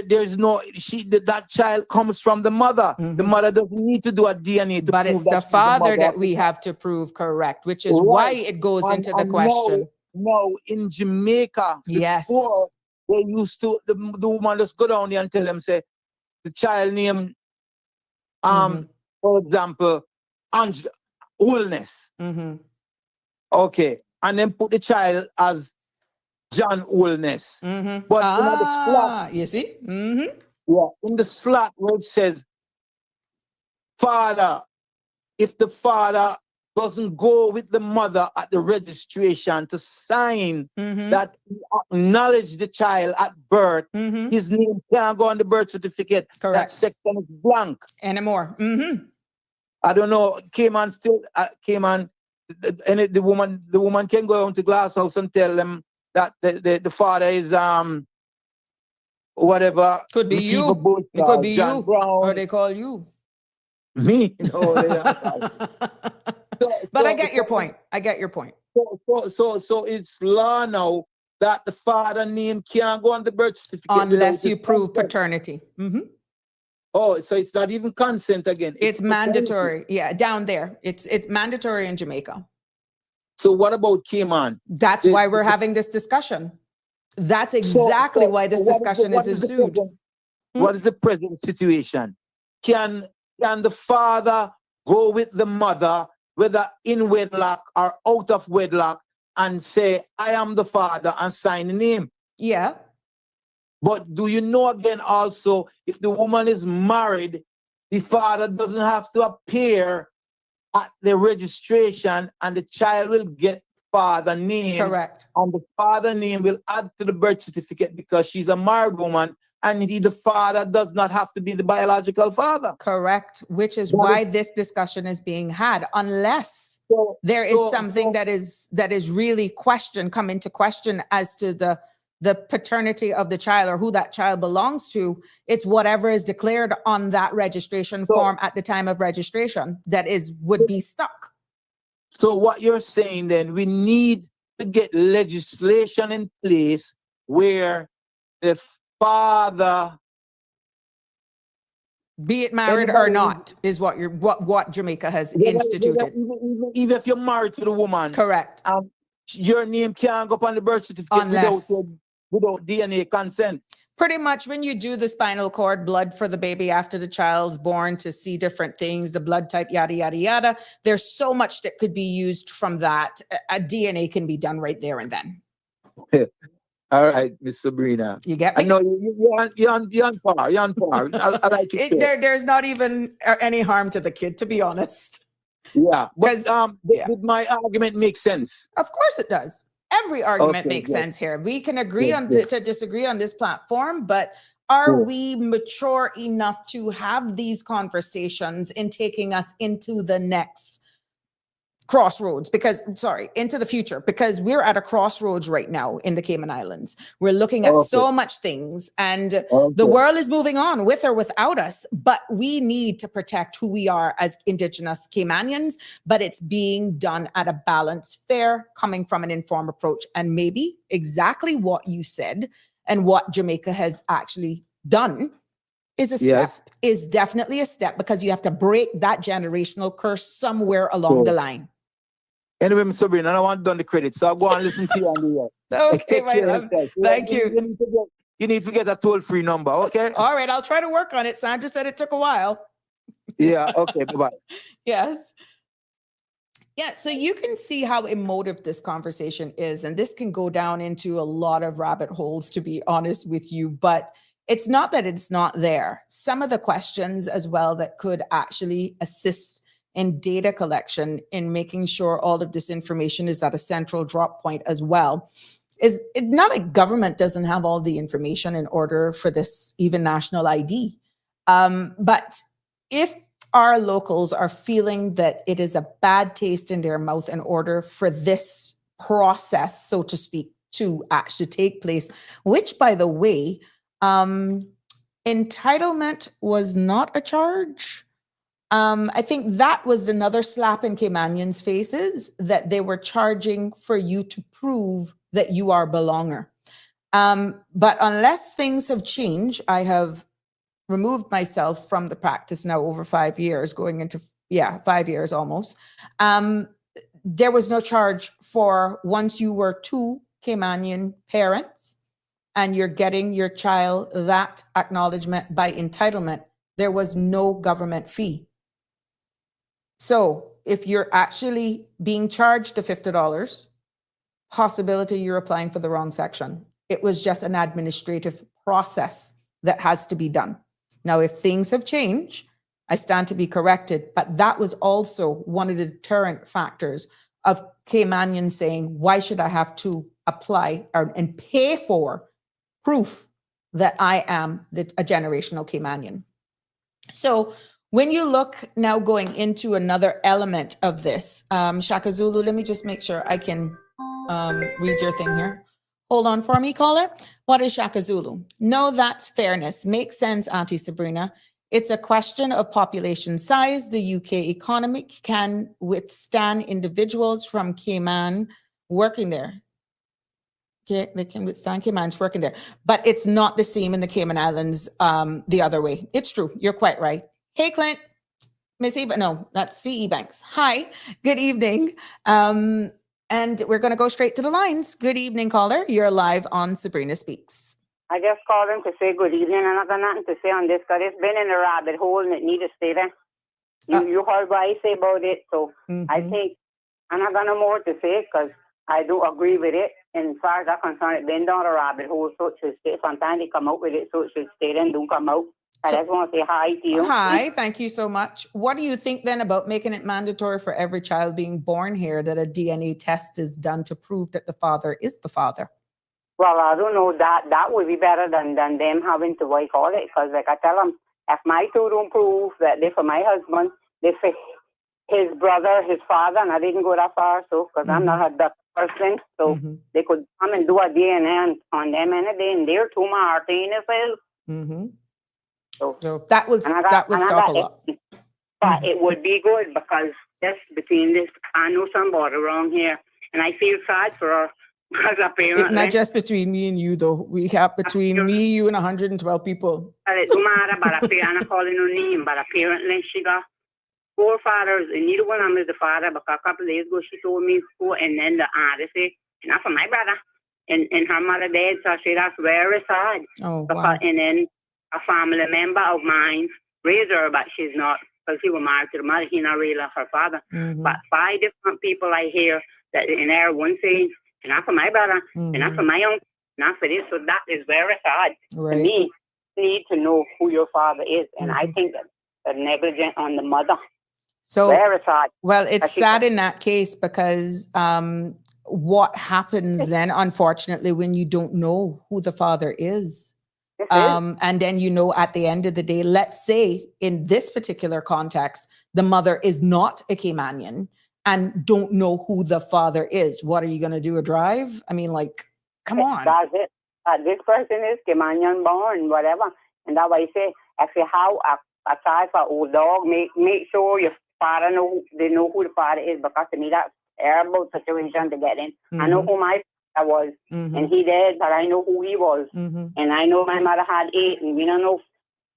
there's no, that child comes from the mother. The mother doesn't need to do a DNA to but prove it's the father that we have to prove correct, which is why it goes into the question. No, in Jamaica, before, they used to, the woman just go down there and tell them, say, the child name, for example, Woolness. Okay, and then put the child as John Woolness. But in the slot, you see? Yeah, in the slot where it says father, if the father doesn't go with the mother at the registration to sign that he acknowledge the child at birth, his name can't go on the birth certificate. Correct. That section is blank. Anymore. I don't know. Cayman still Cayman, and the woman can go down to Glass House and tell them that the father is whatever. Could be you. Bush, It could be John you. Brown. Or they call you. Me? No, But I get your point. I get your point. So it's law now that the father name can't go on the birth certificate Unless you prove paternity. Oh, so it's not even consent again. It's mandatory. Yeah, down there. It's mandatory in Jamaica. So what about Cayman? That's why we're having this discussion. That's exactly why this discussion is ensued. What is the present situation? Can the father go with the mother, whether in wedlock or out of wedlock, and say, I am the father, and sign the name? Yeah. But do you know again also, if the woman is married, the father doesn't have to appear at the registration, and the child will get father name. Correct. And the father name will add to the birth certificate because she's a married woman, and the father does not have to be the biological father. Correct. Which is why this discussion is being had, unless there is something that is really come into question as to the paternity of the child or who that child belongs to. It's whatever is declared on that registration form at the time of registration that would be stuck. So what you're saying then, we need to get legislation in place where the father, be it married or not, is what Jamaica has instituted. Even if you're married to the woman, correct. Your name can't go up on the birth certificate without DNA consent. Pretty much when you do the spinal cord blood for the baby after the child's born to see different things, the blood type, yada, yada, yada, there's so much that could be used from that. A DNA can be done right there and then. All right, Miss Sabrina. You get me? I know you're on par. You're on par. I like it. There's not even any harm to the kid, to be honest. Yeah, but did my argument make sense? Of course it does. Every argument makes sense here. We can agree to disagree on this platform, but are we mature enough to have these conversations in taking us into the next crossroads? Into the future, because we're at a crossroads right now in the Cayman Islands. We're looking at so much things, and the world is moving on with or without us, but we need to protect who we are as Indigenous Caymanians, but it's being done at a balanced, fair, coming from an informed approach. And maybe exactly what you said and what Jamaica has actually done is a step, is definitely a step, because you have to break that generational curse somewhere along the line. Anyway, Ms. Sabrina, I want to done the credit, so I'll go and listen to you on the air. Okay, my love. Thank you. You need to get a toll-free number, okay? All right, I'll try to work on it. Sandra said it took a while. Yeah, okay, bye-bye. Yes. Yeah, so you can see how emotive this conversation is, and this can go down into a lot of rabbit holes, to be honest with you, but it's not that it's not there. Some of the questions as well that could actually assist in data collection, in making sure all of this information is at a central drop point as well, is it not like government doesn't have all the information in order for this even national ID. But if our locals are feeling that it is a bad taste in their mouth in order for this process, so to speak, to actually take place, which, by the way, entitlement was not a charge. I think that was another slap in Caymanians' faces, that they were charging for you to prove that you are a belonger. But unless things have changed, I have removed myself from the practice now over 5 years, going into, 5 years almost. There was no charge for once you were 2 Caymanian parents and you're getting your child that acknowledgement by entitlement, there was no government fee. So if you're actually being charged the $50, possibility you're applying for the wrong section. It was just an administrative process that has to be done. Now, if things have changed, I stand to be corrected. But that was also one of the deterrent factors of Caymanians saying, why should I have to apply and pay for proof that I am a generational Caymanian? So when you look now going into another element of this, Shaka Zulu, let me just make sure I can read your thing here. Hold on for me, caller. What is Shaka Zulu? No, that's fairness. Makes sense, Auntie Sabrina. It's a question of population size. The UK economy can withstand individuals from Cayman working there. Okay, they can withstand Caymans working there, but it's not the same in the Cayman Islands the other way. It's true. You're quite right. Hey, Clint. Miss E, no, that's CE Banks. Hi, good evening. And we're going to go straight to the lines. Good evening, caller. You're live on Sabrina Speaks. I just called him to say good evening, and I got nothing to say on this because it's been in a rabbit hole and it needs to stay there. You heard what I say about it, so I think I'm not going to more to say because I do agree with it. And as far as I'm concerned, it's been down a rabbit hole, so it should stay. Sometimes they come out with it, so it should stay there and don't come out. I just want to say hi to you. Hi, thank you so much. What do you think then about making it mandatory for every child being born here that a DNA test is done to prove that the father is the father? Well, I don't know. That would be better than them having to what call it. Because like I tell them, if my two don't prove that they're for my husband, they're for his brother, his father, and I didn't go that far, so because I'm not a duck person, so they could come and do a DNA on them any day, and they're two Martinez's. So that would stop a lot. But it would be good because just between this, I know somebody wrong here, and I feel sad for her because apparently it's not just between me and you, though. We have between me, you, and 112 people. It don't matter, but apparently, I'm not calling no name, but apparently she got 4 fathers, and neither one of them is the father. Because a couple of days ago, she told me 4, and then the aunt said, "Not for my brother," and her mother died, so I said that's very sad. Oh, because, wow. And then a family member of mine raised her, but she's not, because he was married to the mother. He not really her father. But 5 different people I hear that in there one saying, "Not for my brother, not for my uncle, not for this." So that is very sad. Right. To me, you need to know who your father is, and I think that negligent on the mother. So very sad. Well, it's sad in that case because what happens then, unfortunately, when you don't know who the father is? And then, at the end of the day, let's say in this particular context, the mother is not a Caymanian and don't know who the father is. What are you going to do? A drive? I mean, come on. That's it. This person is Caymanian born, whatever. And that's why I say, actually, how a child for old dog, make sure your father they know who the father is, because to me that's a terrible situation to get in. I know who my father was, and he did, but I know who he was. And I know my mother had 8, and we don't know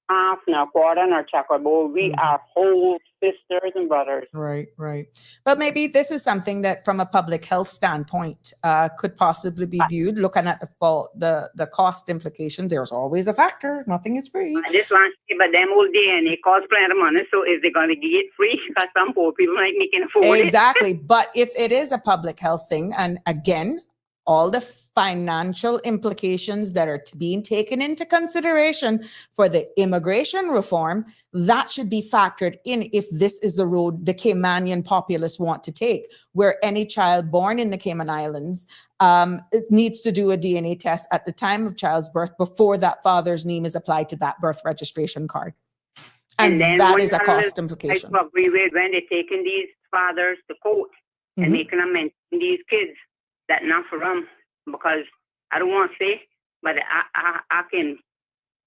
half, nor quarter, nor checkerboard. We are whole sisters and brothers. Right. But maybe this is something that from a public health standpoint could possibly be viewed, looking at the cost implication. There's always a factor. Nothing is free. This one, but them old DNA cost plenty of money, so is they going to get it free? Because some poor people ain't making afford it. Exactly. But if it is a public health thing, and again, all the financial implications that are being taken into consideration for the immigration reform, that should be factored in if this is the road the Caymanian populace want to take, where any child born in the Cayman Islands it needs to do a DNA test at the time of child's birth before that father's name is applied to that birth registration card. And that is a cost implication. I agree with when they're taking these fathers to court and making them mention these kids that not for them, because I don't want to say, but I can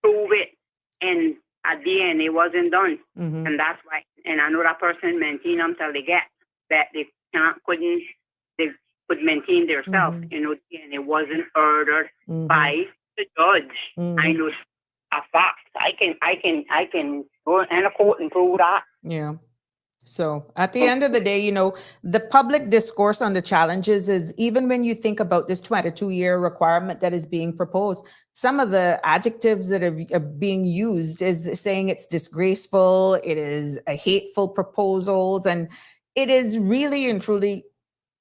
prove it, and a DNA wasn't done, and that's why. And I know that person maintain them till they get that they could maintain themselves. DNA wasn't ordered by the judge. I know a fact. I can go in a court and prove that. Yeah. So at the end of the day, the public discourse on the challenges is, even when you think about this 22-year requirement that is being proposed, some of the adjectives that are being used is saying it's disgraceful, it is a hateful proposals, and it is really and truly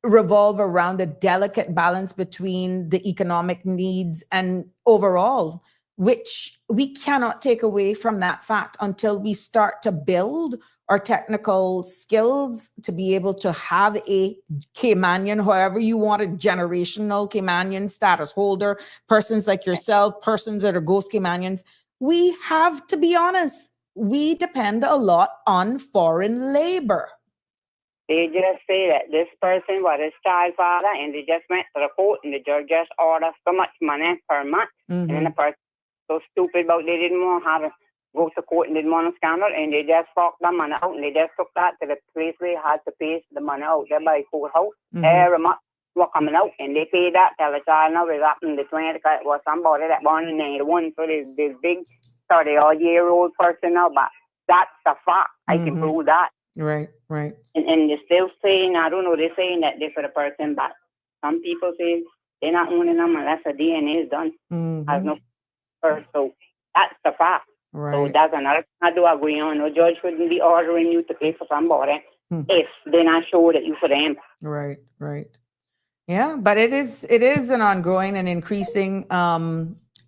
revolve around a delicate balance between the economic needs and overall which we cannot take away from that fact until we start to build our technical skills to be able to have a Caymanian, however you want it, generational Caymanian status holder, persons like yourself, persons that are ghost Caymanians. We have to be honest. We depend a lot on foreign labor. They just say that this person was his child father, and they just went to the court, and the judge just ordered so much money per month. And then the person so stupid about they didn't want to have to go to court and didn't want a scandal, and they just forked the money out, and they just took that to the place where they had to pay the money out there by courthouse. Every month were coming out, and they paid that till the child now is up in the 20, because it was somebody that born in 91, so this big 30-year-old person now, but that's a fact. I can prove that. Right. And they're still saying, I don't know, they're saying that they're for the person, but some people say they're not owning them unless the DNA is done. Has no first, so that's the fact. Right. So that's another thing I do agree on. No judge shouldn't be ordering you to pay for somebody if they're not sure that you for them. Right. Yeah, but it is an ongoing and increasing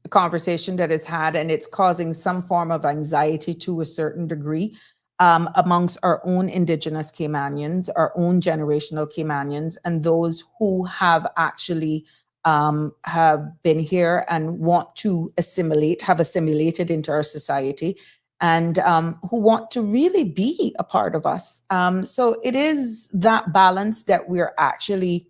conversation that is had, and it's causing some form of anxiety to a certain degree amongst our own Indigenous Caymanians, our own generational Caymanians, and those who have actually have been here and want to have assimilated into our society, and who want to really be a part of us. So it is that balance that we're actually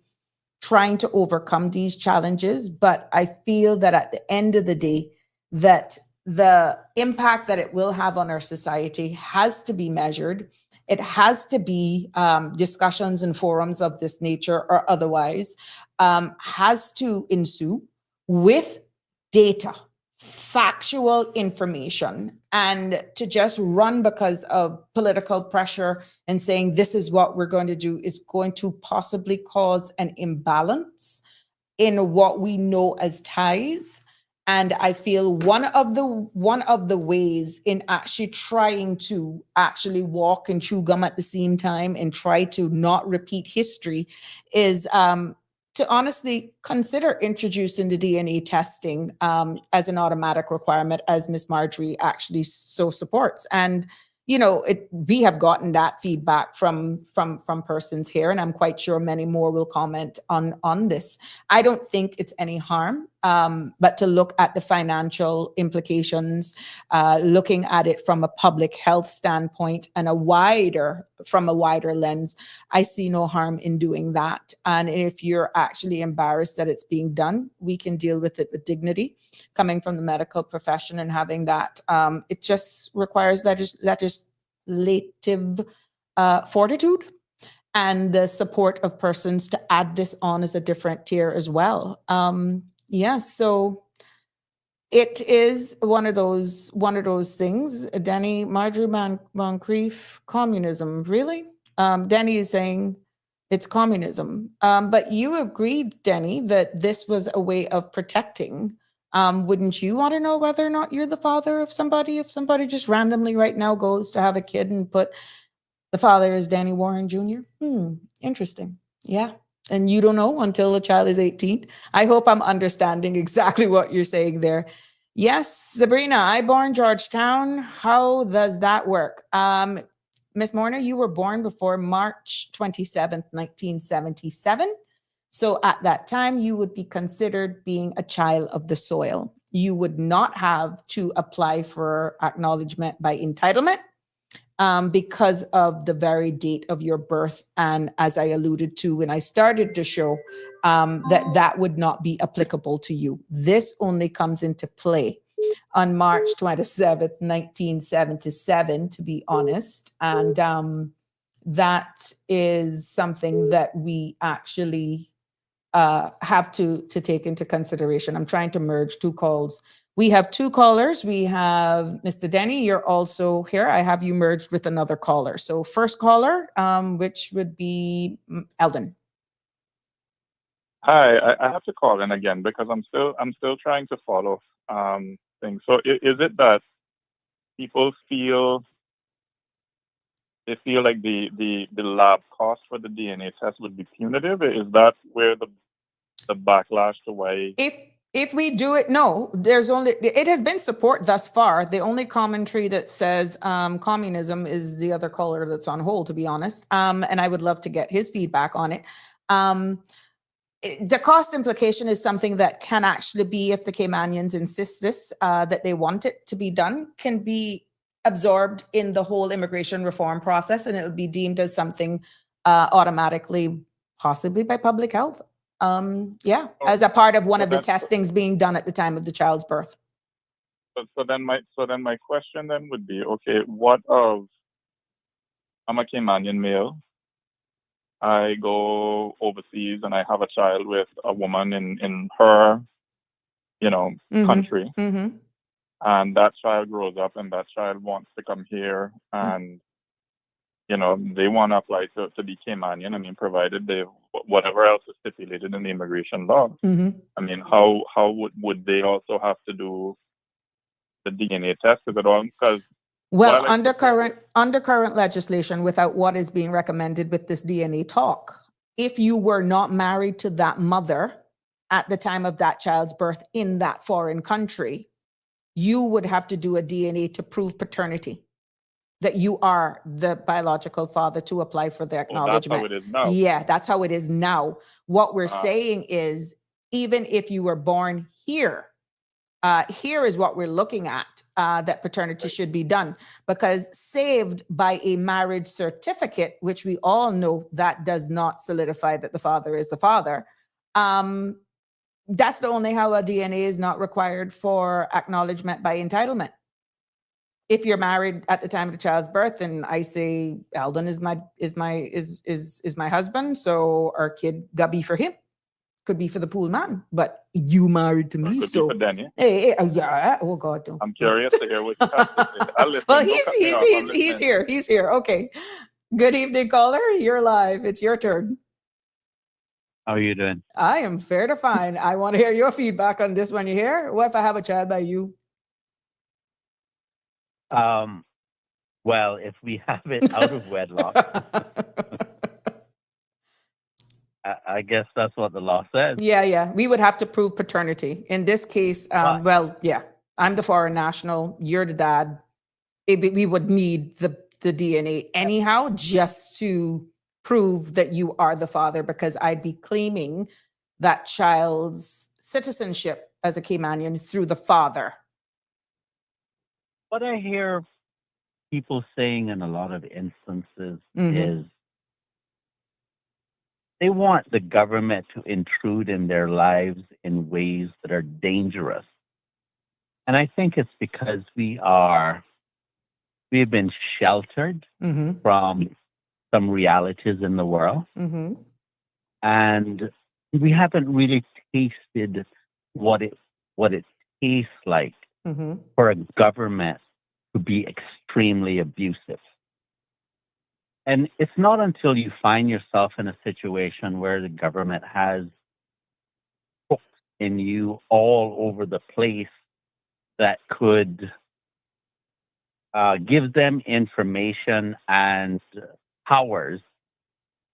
trying to overcome these challenges. But I feel that at the end of the day, that the impact that it will have on our society has to be measured. It has to be discussions and forums of this nature or otherwise has to ensue with data, factual information, and to just run because of political pressure and saying this is what we're going to do is going to possibly cause an imbalance in what we know as ties. And I feel one of the ways in actually trying to actually walk and chew gum at the same time and try to not repeat history is to honestly consider introducing the DNA testing as an automatic requirement, as Ms. Marjorie actually so supports. And we have gotten that feedback from persons here, and I'm quite sure many more will comment on this. I don't think it's any harm, but to look at the financial implications, looking at it from a public health standpoint and from a wider lens, I see no harm in doing that. And if you're actually embarrassed that it's being done, we can deal with it with dignity. Coming from the medical profession and having that, it just requires legislative fortitude and the support of persons to add this on as a different tier as well. So it is one of those things. Danny, Marjorie Moncrief, communism, really? Danny is saying it's communism. But you agreed, Danny, that this was a way of protecting. Wouldn't you want to know whether or not you're the father of somebody? If somebody just randomly right now goes to have a kid and put the father is Danny Warren Jr.? Interesting. Yeah. And you don't know until the child is 18. I hope I'm understanding exactly what you're saying there. Yes, Sabrina, I born Georgetown. How does that work? Miss Morner, you were born before March 27th, 1977. So at that time, you would be considered being a child of the soil. You would not have to apply for acknowledgement by entitlement because of the very date of your birth. And as I alluded to when I started the show, that would not be applicable to you. This only comes into play on March 27th, 1977, to be honest. And that is something that we actually have to take into consideration. I'm trying to merge two calls. We have two callers. We have Mr. Denny, you're also here. I have you merged with another caller. So first caller, which would be Eldon. Hi, I have to call in again because I'm still trying to follow things. So is it that people feel like the lab cost for the DNA test would be punitive? Is that where the backlash to why? If we do it, no, it has been support thus far. The only commentary that says communism is the other caller that's on hold, to be honest. And I would love to get his feedback on it. The cost implication is something that can actually be, if the Caymanians insist this, that they want it to be done, can be absorbed in the whole immigration reform process, and it will be deemed as something automatically, possibly by public health. As a part of one of the testings being done at the time of the child's birth. So then my question then would be, okay, what of, I'm a Caymanian male. I go overseas and I have a child with a woman in her, country. Mm-hmm. And that child grows up and that child wants to come here and, they want to apply to be Caymanian. I mean, provided they, whatever else is stipulated in the immigration law. Mm-hmm. I mean, how would they also have to do the DNA test? Is it all? Because well, under current legislation, without what is being recommended with this DNA talk, if you were not married to that mother at the time of that child's birth in that foreign country, you would have to do a DNA to prove paternity, that you are the biological father, to apply for the acknowledgement. That's how it is now. Yeah, that's how it is now. What we're saying is, even if you were born here, here is what we're looking at, that paternity should be done, because saved by a marriage certificate, which we all know that does not solidify that the father is the father. That's the only how a DNA is not required for acknowledgement by entitlement. If you're married at the time of the child's birth, and I say Eldon is my husband, so our kid got be for him. Could be for the pool man, but you married to me, so for Danny. Hey, yeah. Oh God, don't. I'm curious to hear what you have to say. I'll listen. Well, he's here. He's here. Okay. Good evening, caller. You're live. It's your turn. How are you doing? I am fair to fine. I want to hear your feedback on this one. You hear? What if I have a child by you? Well, if we have it out of wedlock, I guess that's what the law says. Yeah. We would have to prove paternity. In this case, I'm the foreign national. You're the dad. We would need the DNA anyhow, just to prove that you are the father, because I'd be claiming that child's citizenship as a Caymanian through the father. What I hear people saying in a lot of instances is they want the government to intrude in their lives in ways that are dangerous. And I think it's because we've been sheltered from some realities in the world. And we haven't really tasted what it tastes like for a government to be extremely abusive. And it's not until you find yourself in a situation where the government has hooks in you all over the place that could give them information and powers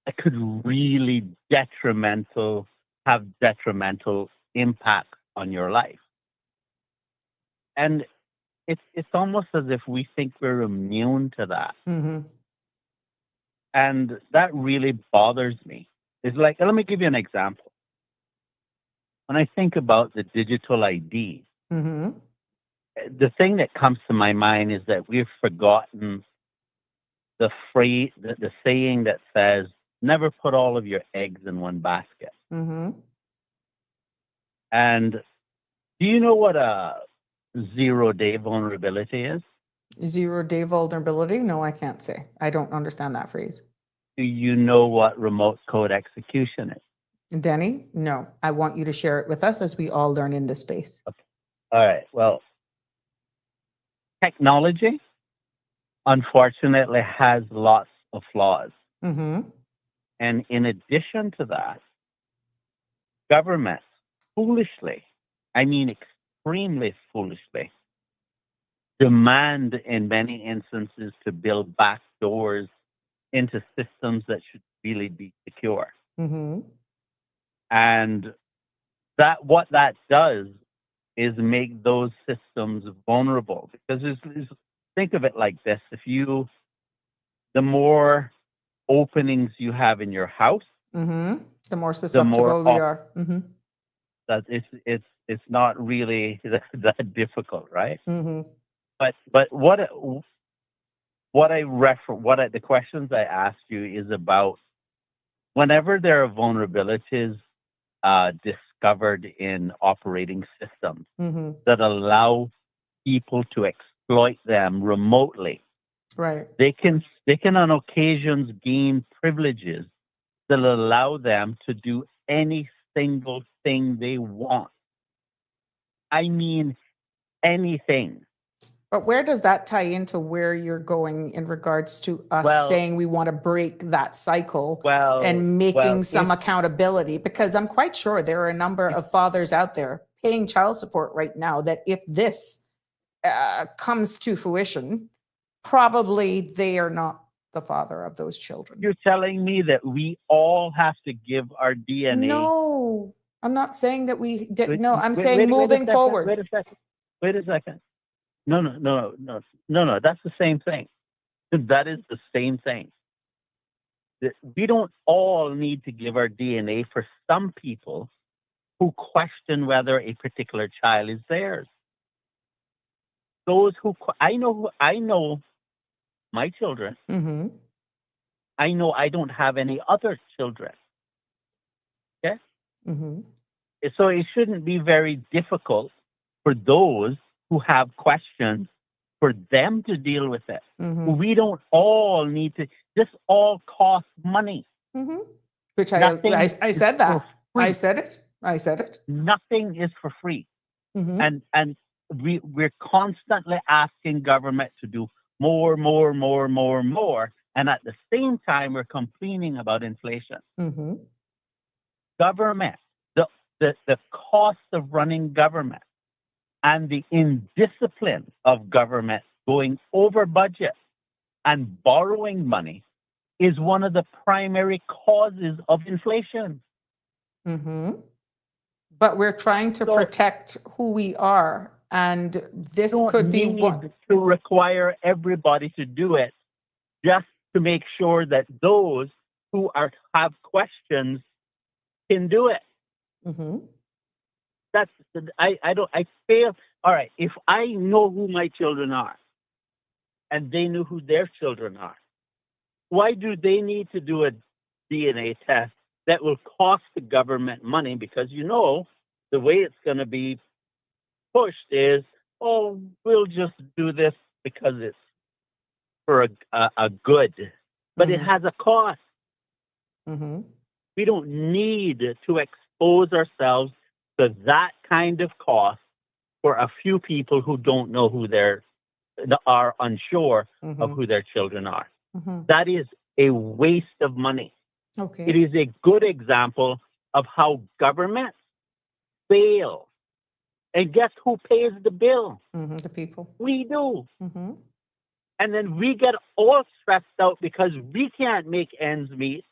that could really have detrimental impact on your life. And it's almost as if we think we're immune to that. And that really bothers me. It's like, let me give you an example. When I think about the digital ID, the thing that comes to my mind is that we've forgotten the phrase, the saying that says, never put all of your eggs in one basket. And do you know what a 0-day vulnerability is? 0-day vulnerability? No, I can't say. I don't understand that phrase. Do you know what remote code execution is? Denny, no. I want you to share it with us as we all learn in this space. Okay. All right. Well, technology, unfortunately, has lots of flaws. And in addition to that, governments foolishly, I mean extremely foolishly, demand in many instances to build back doors into systems that should really be secure. And what that does is make those systems vulnerable. Because think of it like this: the more openings you have in your house, the more susceptible we are. That it's not really that difficult, right? But the questions I asked you is about whenever there are vulnerabilities discovered in operating systems that allow people to exploit them remotely. Right. They can on occasions gain privileges that allow them to do any single thing they want. I mean, anything. But where does that tie into where you're going in regards to us saying we want to break that cycle and making some accountability? Because I'm quite sure there are a number of fathers out there paying child support right now that if this comes to fruition, probably they are not the father of those children. You're telling me that we all have to give our DNA? No, I'm not saying that we did. No, I'm saying moving forward. Wait a second. No. That's the same thing. That is the same thing. We don't all need to give our DNA for some people who question whether a particular child is theirs. Those who I know my children. I know I don't have any other children. Okay? So it shouldn't be very difficult for those who have questions for them to deal with it. We don't all need to. This all costs money. Which I said that. I said it. Nothing is for free. And we're constantly asking government to do more. And at the same time, we're complaining about inflation. Government, the cost of running government and the indiscipline of government going over budget and borrowing money is one of the primary causes of inflation. But we're trying to protect who we are. And this could be one to require everybody to do it, just to make sure that those who have questions can do it. That's I fail. All right, if I know who my children are and they know who their children are, why do they need to do a DNA test that will cost the government money? Because the way it's going to be pushed is, we'll just do this because it's for a good, but it has a cost. We don't need to expose ourselves to that kind of cost for a few people who don't know are unsure of who their children are. That is a waste of money. Okay. It is a good example of how government fail. And guess who pays the bill? The people. We do. And then we get all stressed out because we can't make ends meet.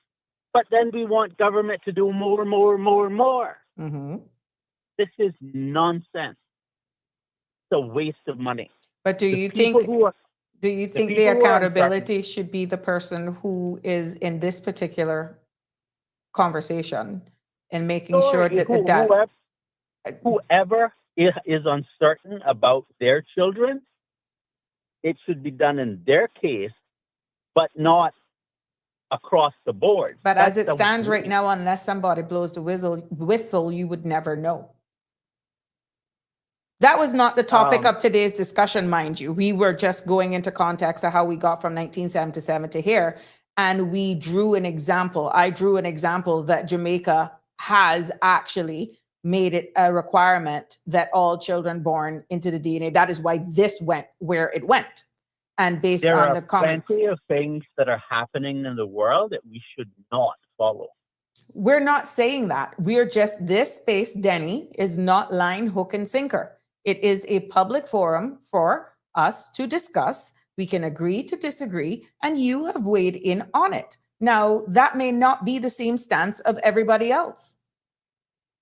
But then we want government to do more. This is nonsense. It's a waste of money. But do you think the accountability should be the person who is in this particular conversation and making sure that whoever is uncertain about their children, it should be done in their case, but not across the board. But as it stands right now, unless somebody blows the whistle, you would never know. That was not the topic of today's discussion, mind you. We were just going into context of how we got from 1977 to here. And we drew an example. I drew an example that Jamaica has actually made it a requirement that all children born into the DNA. That is why this went where it went. And based on the comments. There are plenty of things that are happening in the world that we should not follow. We're not saying that. We're just, this space, Denny, is not line, hook, and sinker. It is a public forum for us to discuss. We can agree to disagree, and you have weighed in on it. Now, that may not be the same stance of everybody else.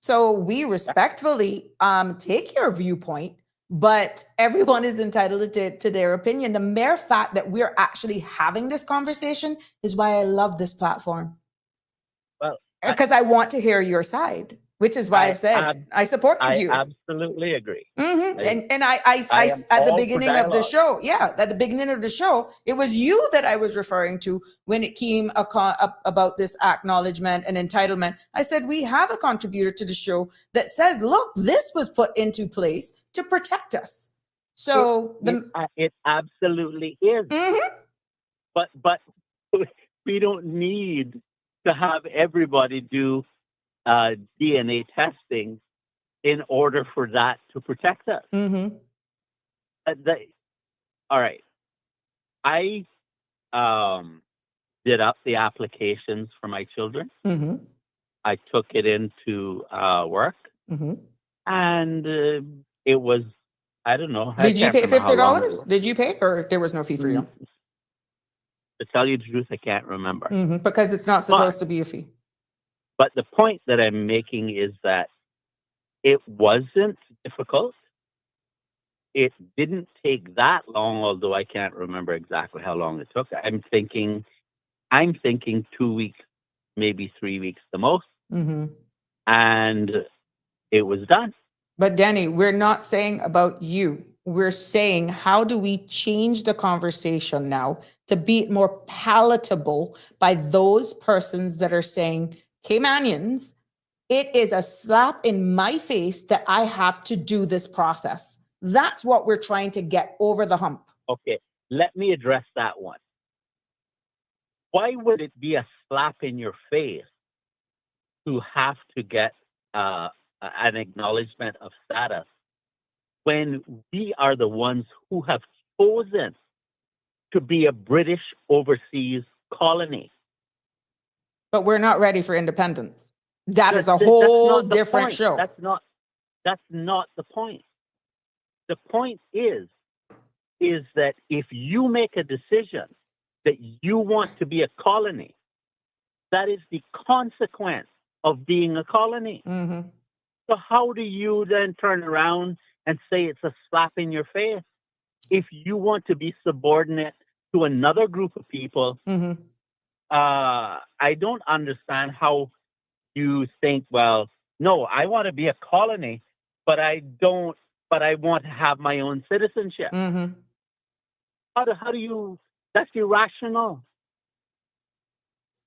So we respectfully take your viewpoint, but everyone is entitled to their opinion. The mere fact that we're actually having this conversation is why I love this platform. Well, because I want to hear your side, which is why I've said I supported you. I absolutely agree. And I at the beginning of the show, at the beginning of the show, it was you that I was referring to when it came about this acknowledgement and entitlement. I said, we have a contributor to the show that says, look, this was put into place to protect us. So it absolutely is. But we don't need to have everybody do DNA testing in order for that to protect us. All right. I did up the applications for my children. I took it into work. And it was, I don't know. Did you pay $50? Did you pay, or there was no fee for you? To tell you the truth, I can't remember. Because it's not supposed to be a fee. But the point that I'm making is that it wasn't difficult. It didn't take that long, although I can't remember exactly how long it took. I'm thinking 2 weeks, maybe 3 weeks the most. And it was done. But Danny, we're not saying about you. We're saying, how do we change the conversation now to be more palatable by those persons that are saying, Caymanians, it is a slap in my face that I have to do this process. That's what we're trying to get over the hump. Okay, let me address that one. Why would it be a slap in your face to have to get an acknowledgement of status when we are the ones who have chosen to be a British overseas colony? But we're not ready for independence. That is a whole different show. That's not the point. The point is that if you make a decision that you want to be a colony, that is the consequence of being a colony. So how do you then turn around and say it's a slap in your face? If you want to be subordinate to another group of people, I don't understand how you think, well, no, I want to be a colony, but I want to have my own citizenship. How do you, that's irrational.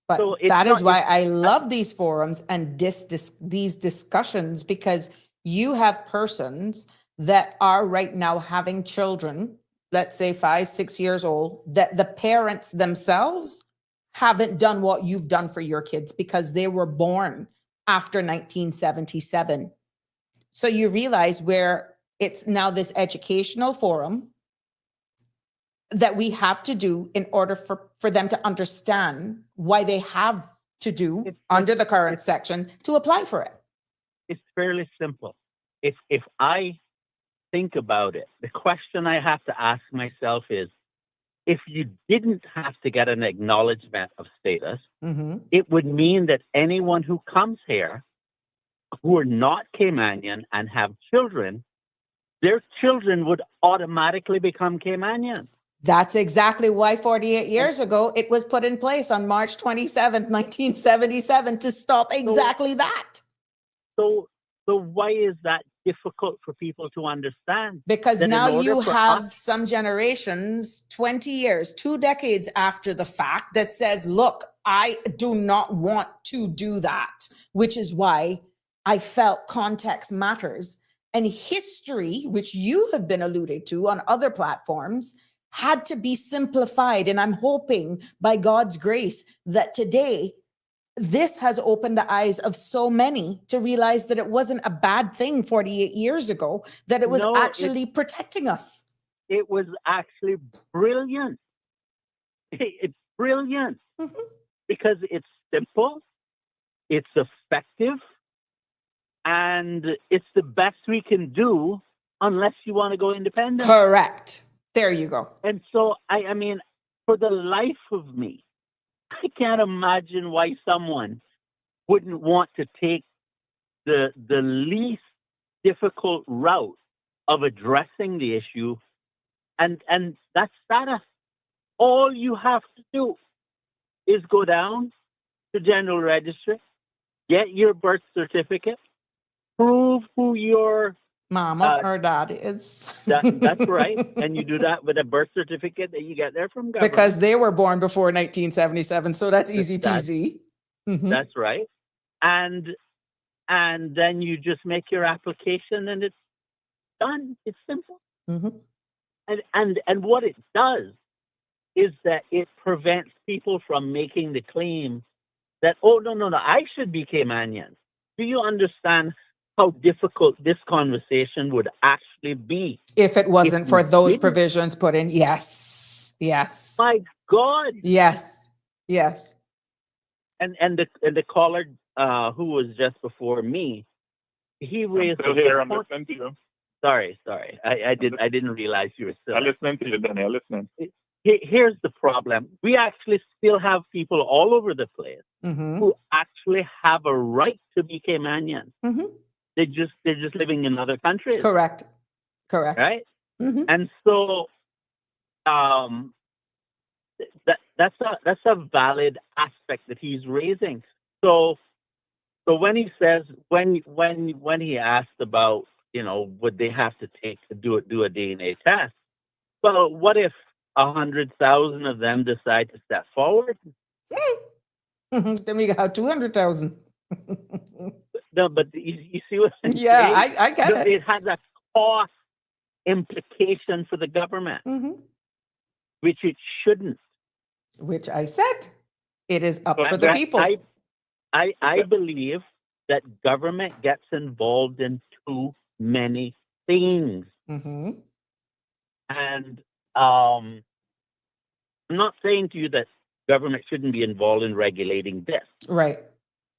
But so that is why I love these forums and these discussions, because you have persons that are right now having children, let's say 5, 6 years old, that the parents themselves haven't done what you've done for your kids because they were born after 1977. So you realize where it's now this educational forum that we have to do in order for them to understand why they have to do under the current section to apply for it. It's fairly simple. If I think about it, the question I have to ask myself is, if you didn't have to get an acknowledgement of status, it would mean that anyone who comes here who are not Caymanian and have children, their children would automatically become Caymanian. That's exactly why 48 years ago, it was put in place on March 27th, 1977 to stop exactly that. So why is that difficult for people to understand? Because now you have some generations, 20 years, 2 decades after the fact, that says, look, I do not want to do that, which is why I felt context matters. And history, which you have been alluded to on other platforms, had to be simplified. And I'm hoping by God's grace that today this has opened the eyes of so many to realize that it wasn't a bad thing 48 years ago, that it was actually protecting us. It was actually brilliant. It's brilliant because it's simple, it's effective, and it's the best we can do unless you want to go independent. Correct. There you go. And so, I mean, for the life of me, I can't imagine why someone wouldn't want to take the least difficult route of addressing the issue, and that's status. All you have to do is go down to General Registry, get your birth certificate, prove who your Mama or dad is. that's right, and you do that with a birth certificate that you get there from government. Because they were born before 1977, so that's easy peasy. That's right, and then you just make your application, and it's done. It's simple. And what it does is that it prevents people from making the claim that, oh, no, I should be Caymanian. Do you understand how difficult this conversation would actually be if it wasn't for those provisions put in? Yes. My God. Yes. And the caller who was just before me, he raised. I'm still here. I'm listening to you. Sorry. I didn't realize you were still. I'm listening to you, Danny. I'm listening. Here's the problem. We actually still have people all over the place who actually have a right to be Caymanian. They're just living in other countries. Correct. Right? And so that's a valid aspect that he's raising. So when he says when he asked about, would they have to do a DNA test? Well, what if 100,000 of them decide to step forward? Then we got 200,000. No, but you see what I'm saying? Yeah, I get it. It has a cost implication for the government, which it shouldn't. Which I said, it is up for the people. I believe that government gets involved in too many things. And I'm not saying to you that government shouldn't be involved in regulating this. Right.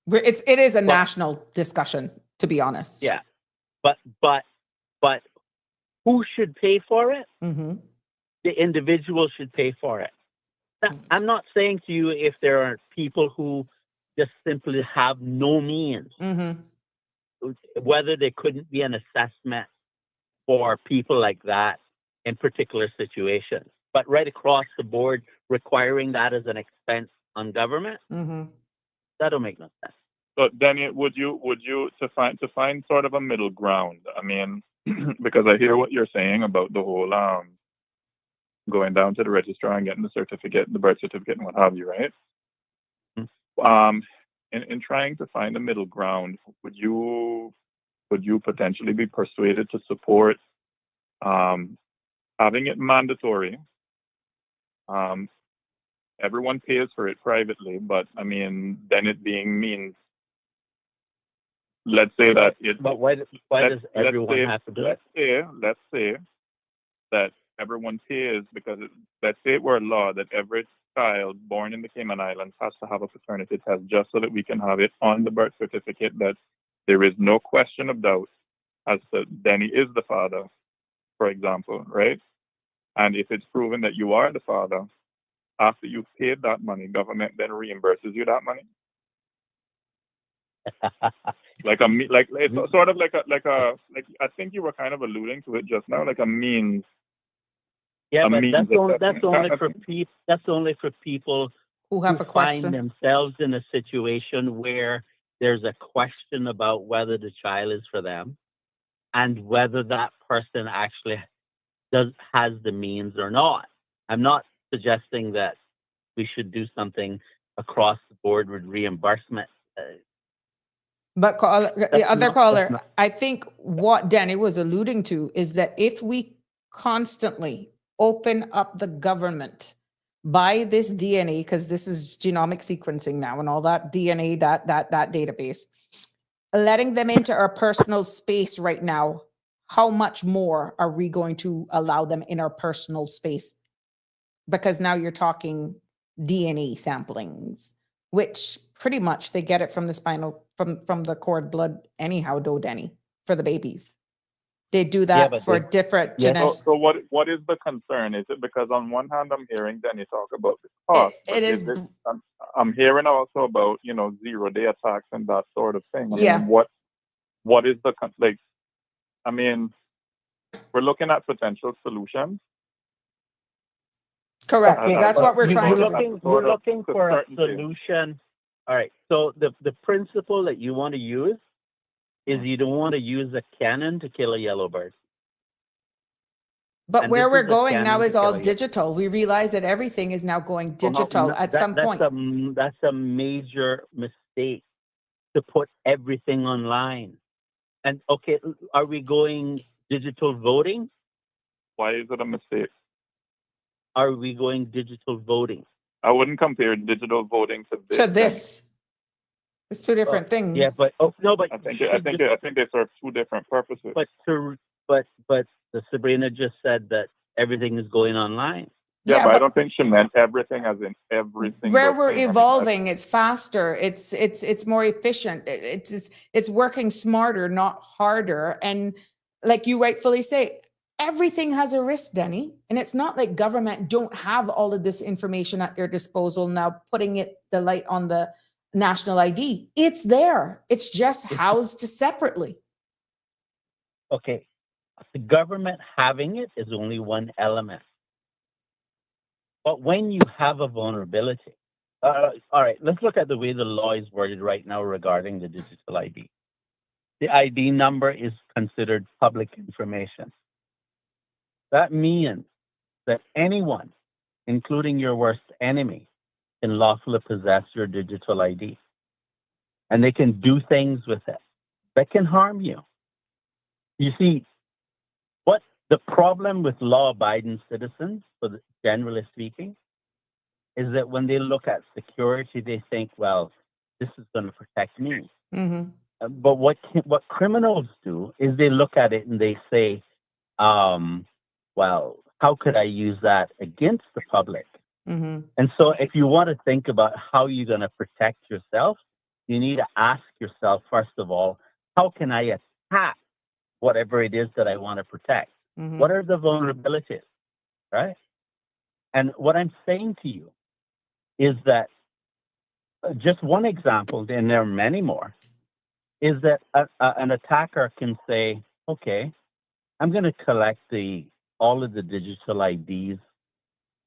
It is a national discussion, to be honest. Yeah. But who should pay for it? The individual should pay for it. Now, I'm not saying to you if there are people who just simply have no means, whether there couldn't be an assessment for people like that in particular situations. But right across the board, requiring that as an expense on government, that don't make no sense. So, Danny, would you to find sort of a middle ground? I mean, because I hear what you're saying about the whole going down to the registrar and getting the certificate, the birth certificate, and what have you, right? In trying to find a middle ground, would you potentially be persuaded to support having it mandatory? Everyone pays for it privately, but I mean, then it being means, let's say that it. But why does everyone have to do it? Let's say that everyone pays because let's say it were a law that every child born in the Cayman Islands has to have a paternity test just so that we can have it on the birth certificate that there is no question of doubt as to Danny is the father, for example, right? And if it's proven that you are the father, after you've paid that money, government then reimburses you that money. It's sort of like I think you were kind of alluding to it just now, like a means. Yeah, but that's only for people who have a question, find themselves in a situation where there's a question about whether the child is for them and whether that person actually has the means or not. I'm not suggesting that we should do something across the board with reimbursement. But other caller, I think what Danny was alluding to is that if we constantly open up the government by this DNA, because this is genomic sequencing now and all that DNA, that database, letting them into our personal space right now, how much more are we going to allow them in our personal space? Because now you're talking DNA samplings, which pretty much they get it from the spinal, from the cord blood anyhow, Danny, for the babies. They do that for different genetics. So what is the concern? Is it because on one hand I'm hearing Danny talk about the cost? I'm hearing also about 0-day attacks and that sort of thing. I mean, what is the, like, I mean, we're looking at potential solutions. Correct. Okay, That's what we're you- trying to do. You're looking to for a certain things. solution. All right. So the principle that you want to use is you don't want to use a cannon to kill a yellow bird. But And where this we're is a going now cannon is to all kill a- digital. We realize that everything is now going Well, no, digital no, at that- some point. That's a major mistake to put everything online. And okay, are we going digital voting? Why is it a mistake? Are we going digital voting? I wouldn't compare digital voting to this. To this. It's two different things. Yeah, but no, but I think they serve two different purposes. but the Sabrina just said that everything is going online. Yeah, but I don't think she meant everything as in everything. Where we're evolving, it's faster, it's more efficient, it's working smarter, not harder. And like you rightfully say, everything has a risk, Denny. And it's not like government don't have all of this information at their disposal now, putting the light on the national ID. It's there. It's just housed separately. Okay, the government having it is only one element. But when you have a vulnerability, all right, let's look at the way the law is worded right now regarding the digital ID. The ID number is considered public information. That means that anyone, including your worst enemy, can lawfully possess your digital ID. And they can do things with it that can harm you. You see, what the problem with law-abiding citizens, generally speaking, is that when they look at security, they think, well, this is going to protect me. Mm-hmm. But what criminals do is they look at it and they say, well, how could I use that against the public? Mm-hmm. And so if you want to think about how you're going to protect yourself, you need to ask yourself, first of all, how can I attack whatever it is that I want to protect? Mm-hmm. What are the vulnerabilities, right? And what I'm saying to you is that just one example, and there are many more, is that an attacker can say, okay, I'm going to collect all of the digital IDs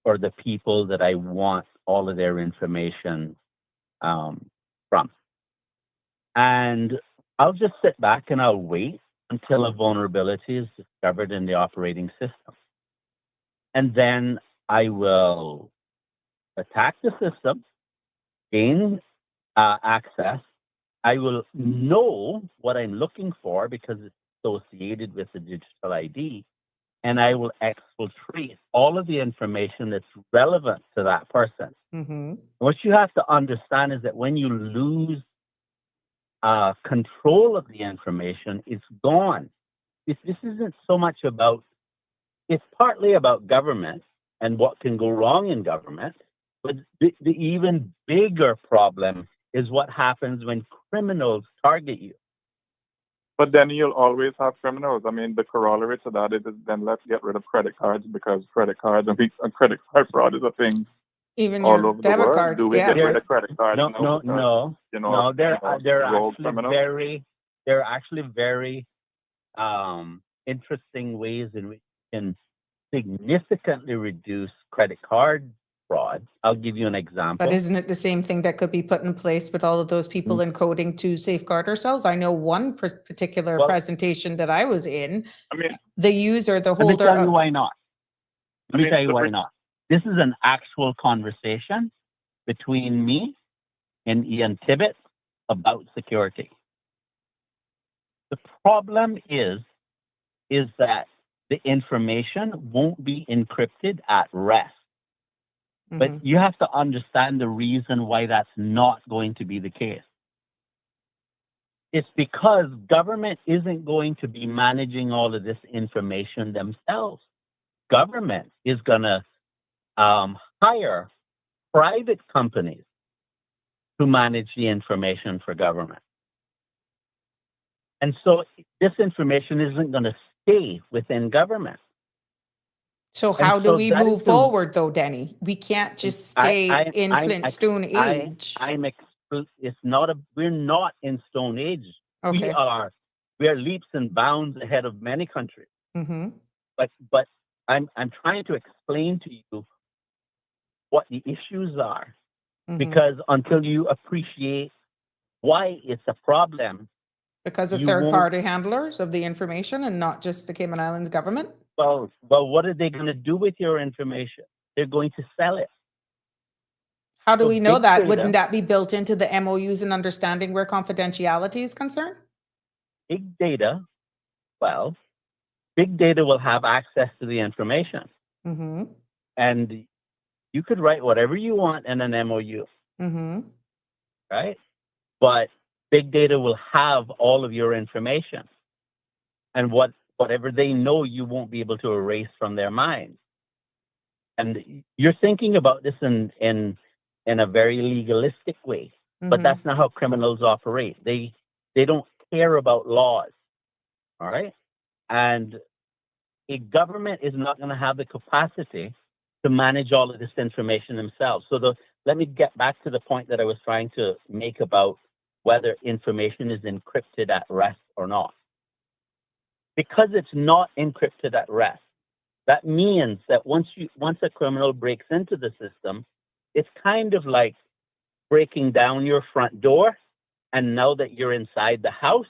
for the people that I want all of their information from. And I'll just sit back and I'll wait until a vulnerability is discovered in the operating system. And then I will attack the system, gain access. I will know what I'm looking for because it's associated with the digital ID, and I will exfiltrate all of the information that's relevant to that person. Mm-hmm. What you have to understand is that when you lose control of the information, it's gone. This isn't so much about, it's partly about government and what can go wrong in government, but the even bigger problem is what happens when criminals target you. But then you'll always have criminals. I mean, the corollary to that is then let's get rid of credit cards, because credit cards, I mean, credit card fraud is a thing Even all your over the debit world. cards. Do we Yeah. get rid of credit cards? No. There are actually very interesting ways in which you can significantly reduce credit card fraud. I'll give you an example. But isn't it the same thing that could be put in place with all of those people encoding to safeguard ourselves? I know one particular presentation that I was in, I mean, the user, the Let me holder. tell you why not. Let me tell you why not. This is an actual conversation between me and Ian Tibbet about security. The problem is that the information won't be encrypted at rest. But you have to understand the reason why that's not going to be the case. It's because government isn't going to be managing all of this information themselves. Government is going to hire private companies to manage the information for government. And so this information isn't going to stay within government. So how do we move forward though, Denny? We can't just stay in Flintstone age. We're not in Stone Age. Okay. We are We are leaps and bounds ahead of many countries. Mm-hmm. But I'm trying to explain to you what the issues are, because until you appreciate why it's a problem, Because of you third won't. party handlers of the information and not just the Cayman Islands government? Well, what are they going to do with your information? They're going to sell it. How do So we know big that? data- Wouldn't that be built into the MOUs and understanding where confidentiality is concerned? Big data, well, big data will have access to the information. Mm-hmm. And you could write whatever you want in an MOU, Mm-hmm. right? But big data will have all of your information. And whatever they know, you won't be able to erase from their mind. And you're thinking about this in a very legalistic way, but that's not how criminals operate. They don't care about laws, all right? And a government is not going to have the capacity to manage all of this information themselves. So let me get back to the point that I was trying to make about whether information is encrypted at rest or not. Because it's not encrypted at rest, that means that once a criminal breaks into the system, it's kind of like breaking down your front door, and now that you're inside the house,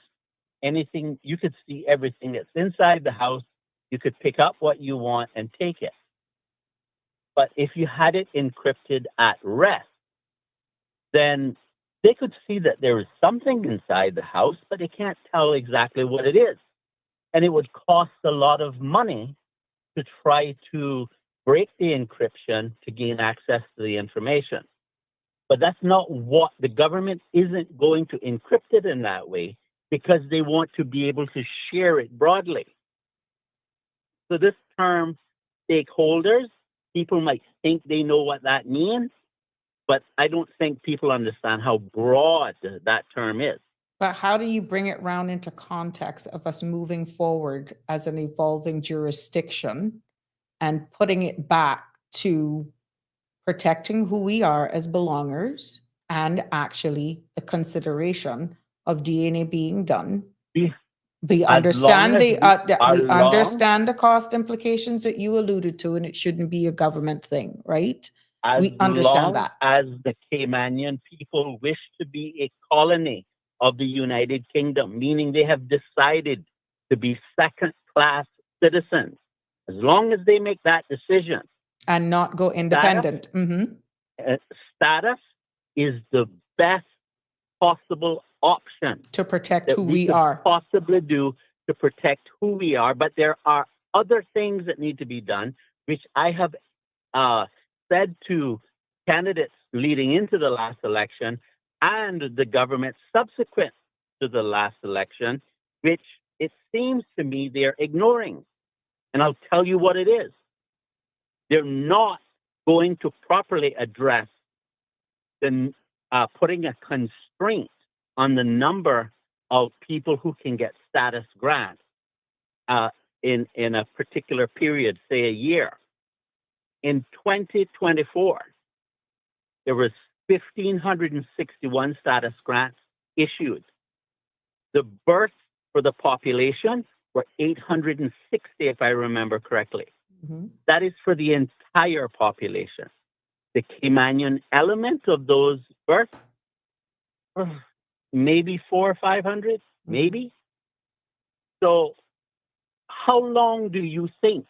you could see everything that's inside the house. You could pick up what you want and take it. But if you had it encrypted at rest, then they could see that there is something inside the house, but they can't tell exactly what it is. And it would cost a lot of money to try to break the encryption to gain access to the information. But that's not what the government isn't going to encrypt it in that way, because they want to be able to share it broadly. So this term, stakeholders, people might think they know what that means, but I don't think people understand how broad that term is. But how do you bring it round into context of us moving forward as an evolving jurisdiction and putting it back to protecting who we are as belongers and actually the consideration of DNA being done? We understand the cost implications that you alluded to, and it shouldn't be a government thing, right? We understand that. As the Caymanian people wish to be a colony of the United Kingdom, meaning they have decided to be second-class citizens, as long as they make that decision. And not go independent. Status is the best possible option To protect that who we we could are. possibly do to protect who we are. But there are other things that need to be done, which I have said to candidates leading into the last election and the government subsequent to the last election, which it seems to me they're ignoring. And I'll tell you what it is. They're not going to properly address the putting a constraint on the number of people who can get status grants in a particular period, say a year. In 2024, there was 1,561 status grants issued. The births for the population were 860, if I remember correctly. That is for the entire population. The Caymanian element of those births, maybe 400 or 500, maybe. So how long do you think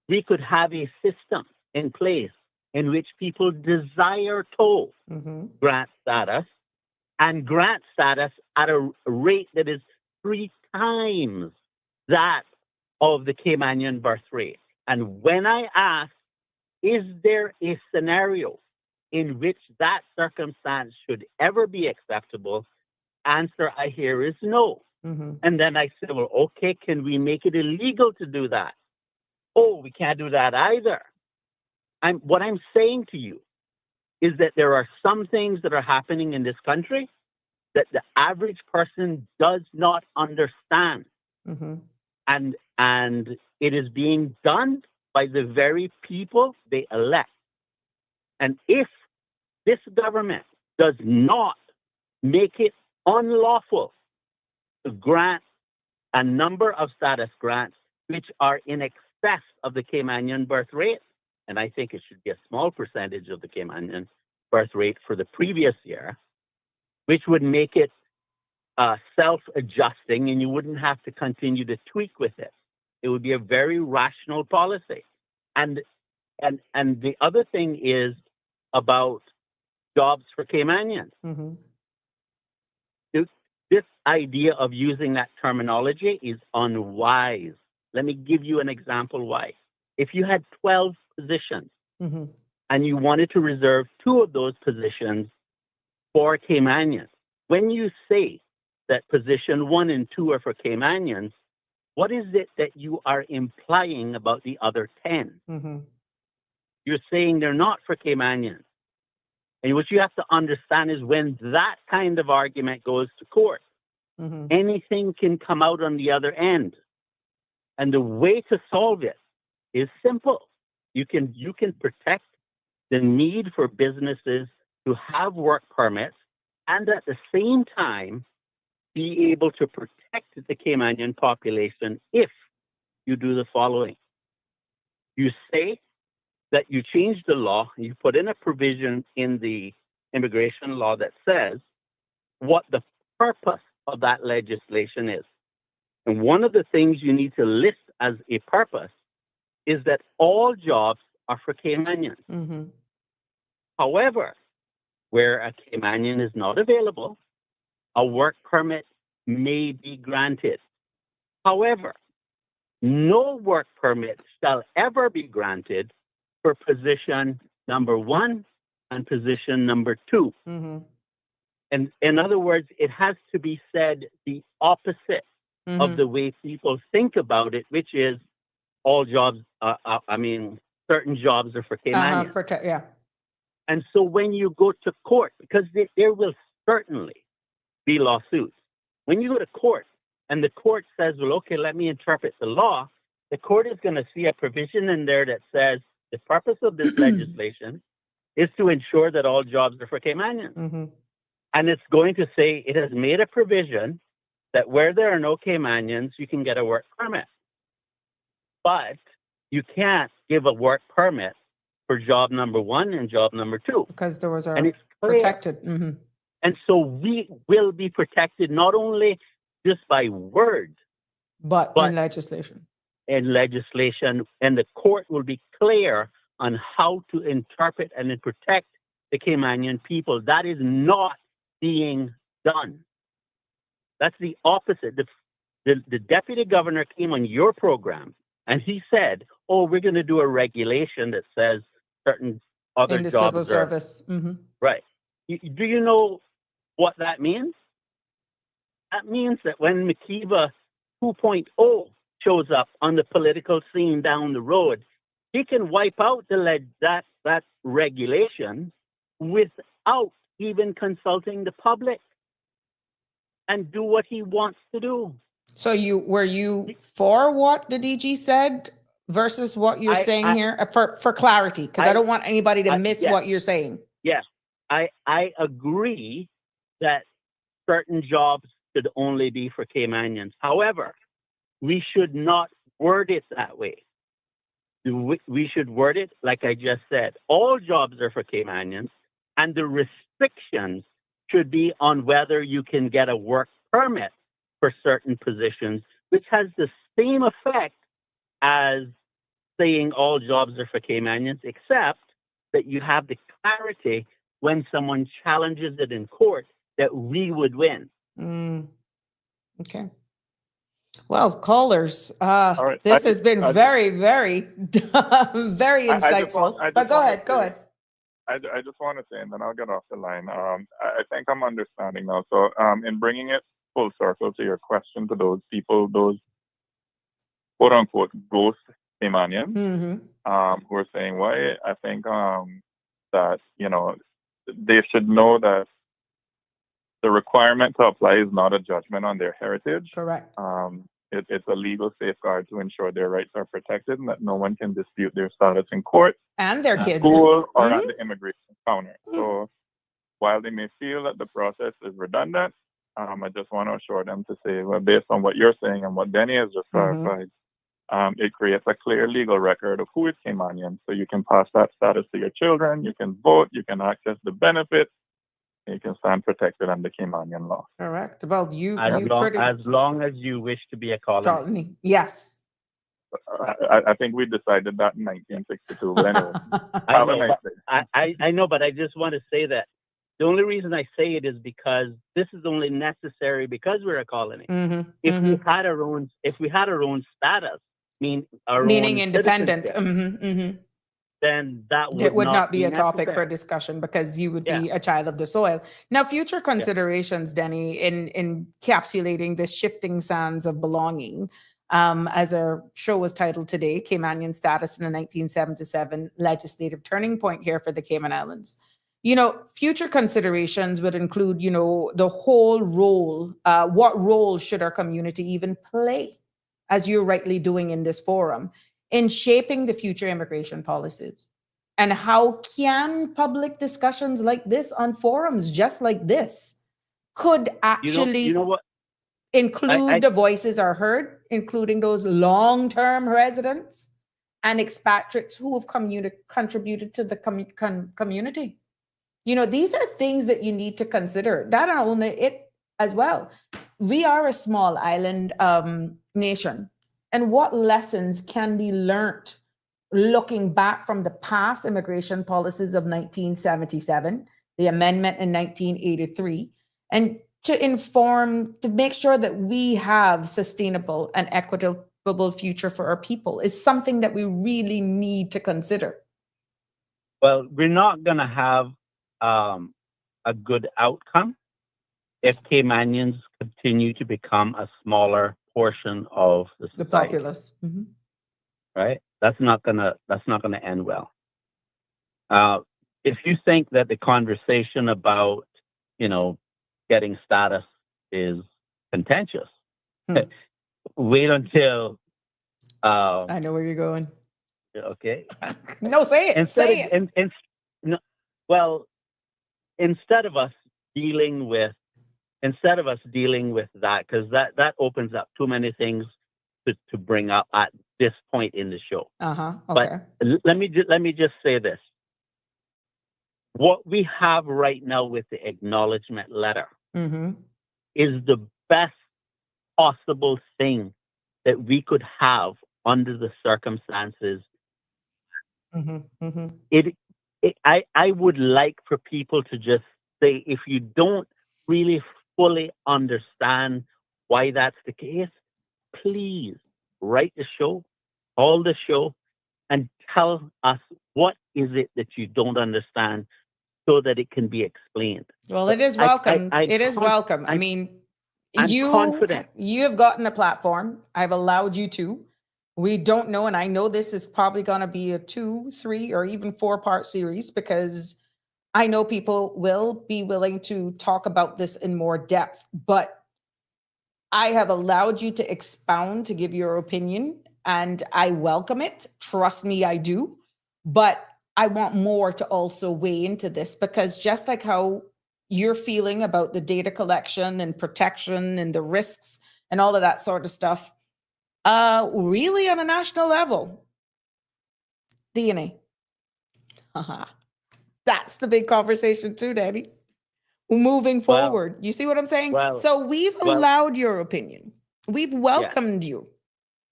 we could have a system in place in which people desire to grant status and grant status at a rate that is 3 times that of the Caymanian birth rate? And when I ask, is there a scenario in which that circumstance should ever be acceptable, answer I hear is no. And then I say, well, okay, can we make it illegal to do that? Oh, we can't do that either. What I'm saying to you is that there are some things that are happening in this country that the average person does not understand. And it is being done by the very people they elect. And if this government does not make it unlawful to grant a number of status grants which are in excess of the Caymanian birth rate, and I think it should be a small percentage of the Caymanian birth rate for the previous year, which would make it self-adjusting, and you wouldn't have to continue to tweak with it. It would be a very rational policy. And the other thing is about jobs for Caymanians. Mm-hmm. This idea of using that terminology is unwise. Let me give you an example why. If you had 12 positions Mm-hmm. and you wanted to reserve 2 of those positions for Caymanians, when you say that position 1 and 2 are for Caymanians, what is it that you are implying about the other 10? Mm-hmm. You're saying they're not for Caymanians. And what you have to understand is when that kind of argument goes to court, Mm-hmm. anything can come out on the other end. And the way to solve it is simple. You can protect the need for businesses to have work permits and at the same time be able to protect the Caymanian population if you do the following. You say that you change the law, you put in a provision in the immigration law that says what the purpose of that legislation is. And one of the things you need to list as a purpose is that all jobs are for Caymanians. Mm-hmm. However, where a Caymanian is not available, a work permit may be granted. However, no work permit shall ever be granted for position number 1 and position number 2. Mm-hmm. And in other words, it has to be said the opposite Mm-hmm. of the way people think about it, which is all jobs, certain jobs are for Caymanians. Yeah. And so when you go to court, because there will certainly be lawsuits, when you go to court and the court says, well, okay, let me interpret the law, the court is going to see a provision in there that says the purpose of this legislation is to ensure that all jobs are for Caymanians. Mm-hmm. And it's going to say it has made a provision that where there are no Caymanians, you can get a work permit. But you can't give a work permit for job number 1 and job number 2. Because those are And it's clear. protected. Mm-hmm. And so we will be protected not only just by word, But in legislation. In legislation, and the court will be clear on how to interpret and protect the Caymanian people. That is not being done. That's the opposite. The deputy governor came on your program and he said, oh, we're going to do a regulation that says certain other in the jobs civil service. Mm-hmm. Right. Do you know what that means? That means that when Makiba 2.0 shows up on the political scene down the road, he can wipe out that regulation without even consulting the public and do what he wants to do. So were you for what the DG said versus what you're saying here? For clarity, because I don't want anybody to miss what you're saying. Yes, I agree that certain jobs should only be for Caymanians. However, we should not word it that way. We should word it like I just said. All jobs are for Caymanians, and the restrictions should be on whether you can get a work permit for certain positions, which has the same effect as saying all jobs are for Caymanians, except that you have the clarity when someone challenges it in court that we would win. Okay. Well, callers, right. this has been very, very, very insightful. But go ahead. I just want to say, and then I'll get off the line. I think I'm understanding now. So in bringing it full circle to your question to those people, those quote unquote ghost Caymanians, who are saying why, I think that, they should know that the requirement to apply is not a judgment on their heritage. Correct. It's a legal safeguard to ensure their rights are protected and that no one can dispute their status in court, and their kids, school, or at the immigration counter. So while they may feel that the process is redundant, I just want to assure them to say, well, based on what you're saying and what Denny has just clarified, it creates a clear legal record of who is Caymanian. So you can pass that status to your children, you can vote, you can access the benefits, and you can stand protected under Caymanian law. Correct. Well, as long as you wish to be a colony. Yes. I think we decided that in 1962. But anyway, I know, but I just want to say that the only reason I say it is because this is only necessary because we're a colony. If we had our own status, meaning independent, then that would not be a topic for discussion because you would be a child of the soil. Now, future considerations, Denny, in encapsulating this shifting sands of belonging, as our show was titled today, Caymanian Status in the 1977 Legislative Turning Point here for the Cayman Islands. Future considerations would include, the whole role, what role should our community even play, as you're rightly doing in this forum, in shaping the future immigration policies? And how can public discussions like this on forums just like this could actually include the voices are heard, including those long-term residents and expatriates who have contributed to the community? These are things that you need to consider. That and only it as well. We are a small island nation. And what lessons can be learned looking back from the past immigration policies of 1977, the amendment in 1983, and to make sure that we have sustainable and equitable future for our people is something that we really need to consider. Well, we're not going to have a good outcome if Caymanians continue to become a smaller portion of the society. The populace. Right? That's not gonna end well. If you think that the conversation about, getting status is contentious, wait until I know where you're going. Okay. No, say it. Instead of us dealing with that, because that opens up too many things to bring up at this point in the show. Okay. But let me just say this. What we have right now with the acknowledgement letter is the best possible thing that we could have under the circumstances. I would like for people to just say, if you don't really fully understand why that's the case, please write the show, call the show, and tell us what is it that you don't understand so that it can be explained. Well, it is welcome. It is welcome. I mean, confident. You have gotten a platform. I've allowed you to. We don't know, and I know this is probably going to be a 2, 3, or even 4-part series, because I know people will be willing to talk about this in more depth, but I have allowed you to expound, to give your opinion, and I welcome it. Trust me, I do. But I want more to also weigh into this, because just like how you're feeling about the data collection and protection and the risks and all of that sort of stuff, really on a national level, DNA. That's the big conversation too, Daddy. Moving forward. You see what I'm saying? So we've allowed your opinion. We've welcomed you.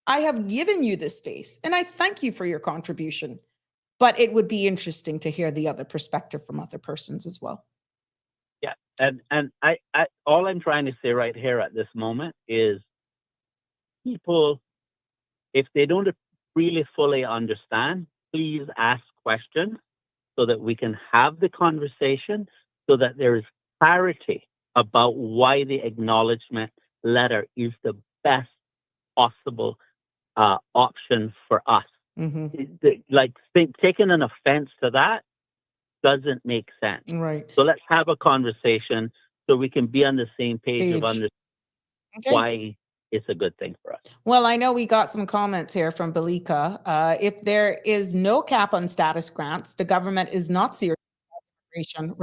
I have given you this space, and I thank you for your contribution. But it would be interesting to hear the other perspective from other persons as well. Yeah, and I all I'm trying to say right here at this moment is, people, if they don't really fully understand, please ask questions so that we can have the conversation, so that there is clarity about why the acknowledgement letter is the best possible option for us. Taking an offense to that doesn't make sense. Right. So let's have a conversation so we can be on the same page of understanding why it's a good thing for us. Well, I know we got some comments here from Belika. If there is no cap on status grants, the government is not serious about immigration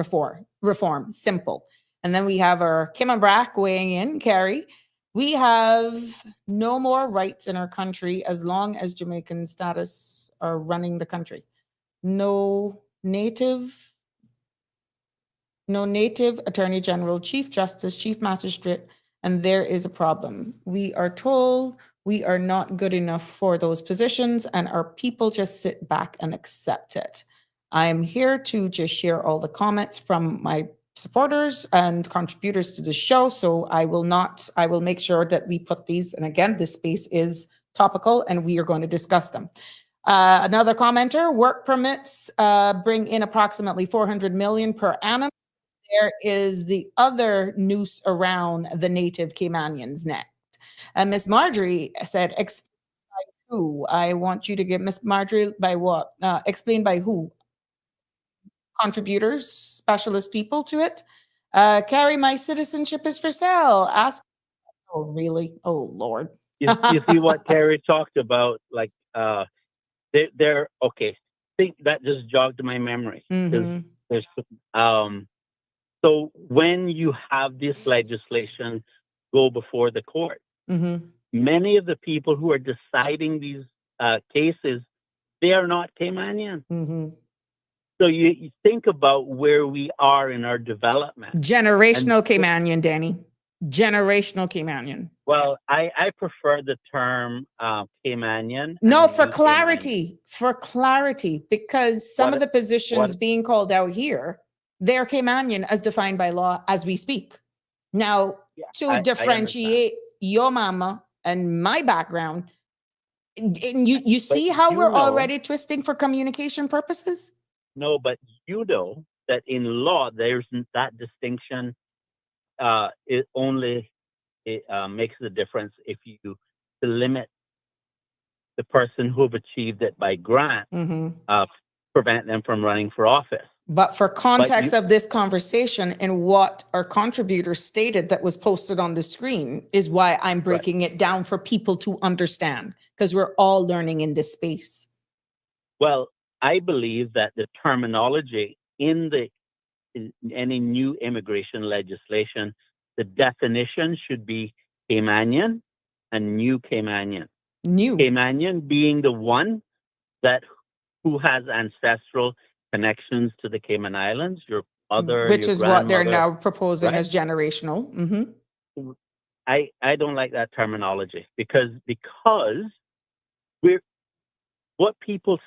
reform. Simple. And then we have our Kim and Brack weighing in, Carrie. We have no more rights in our country as long as Jamaican status are running the country. No native attorney general, chief justice, chief magistrate, and there is a problem. We are told we are not good enough for those positions, and our people just sit back and accept it. I'm here to just share all the comments from my supporters and contributors to the show. So I will make sure that we put these, and again, this space is topical and we are going to discuss them. Another commenter, work permits bring in approximately 400 million per annum. There is the other noose around the native Caymanians next. And Miss Marjorie said, explain by who? I want you to give Miss Marjorie by what? Explain by who? Contributors, specialist people to it. Carrie, my citizenship is for sale. Ask. Oh, really? Oh, Lord. You see what Carrie talked about? Like, they're okay. I think that just jogged my memory. There's, so when you have this legislation go before the court, many of the people who are deciding these cases, they are not Caymanian. So you think about where we are in our development. Generational Caymanian, Danny. Generational Caymanian. Well, I prefer the term Caymanian. No, for clarity. Caymanian. For clarity, because some of the positions being called out here, they're Caymanian as defined by law as we speak. Now, to differentiate your mama and my background, and you see how we're already twisting for communication purposes? No, but you know that in law, there's that distinction. It only makes the difference if you limit the person who have achieved it by grant, prevent them from running for office. But for context of this conversation and what our contributors stated that was posted on the screen is why I'm breaking it down for people to understand, because we're all learning in this space. Well, I believe that the terminology in any new immigration legislation, the definition should be Caymanian and new Caymanian. New Caymanian being the one who has ancestral connections to the Cayman Islands, which is what they're now proposing as generational. I don't like that terminology because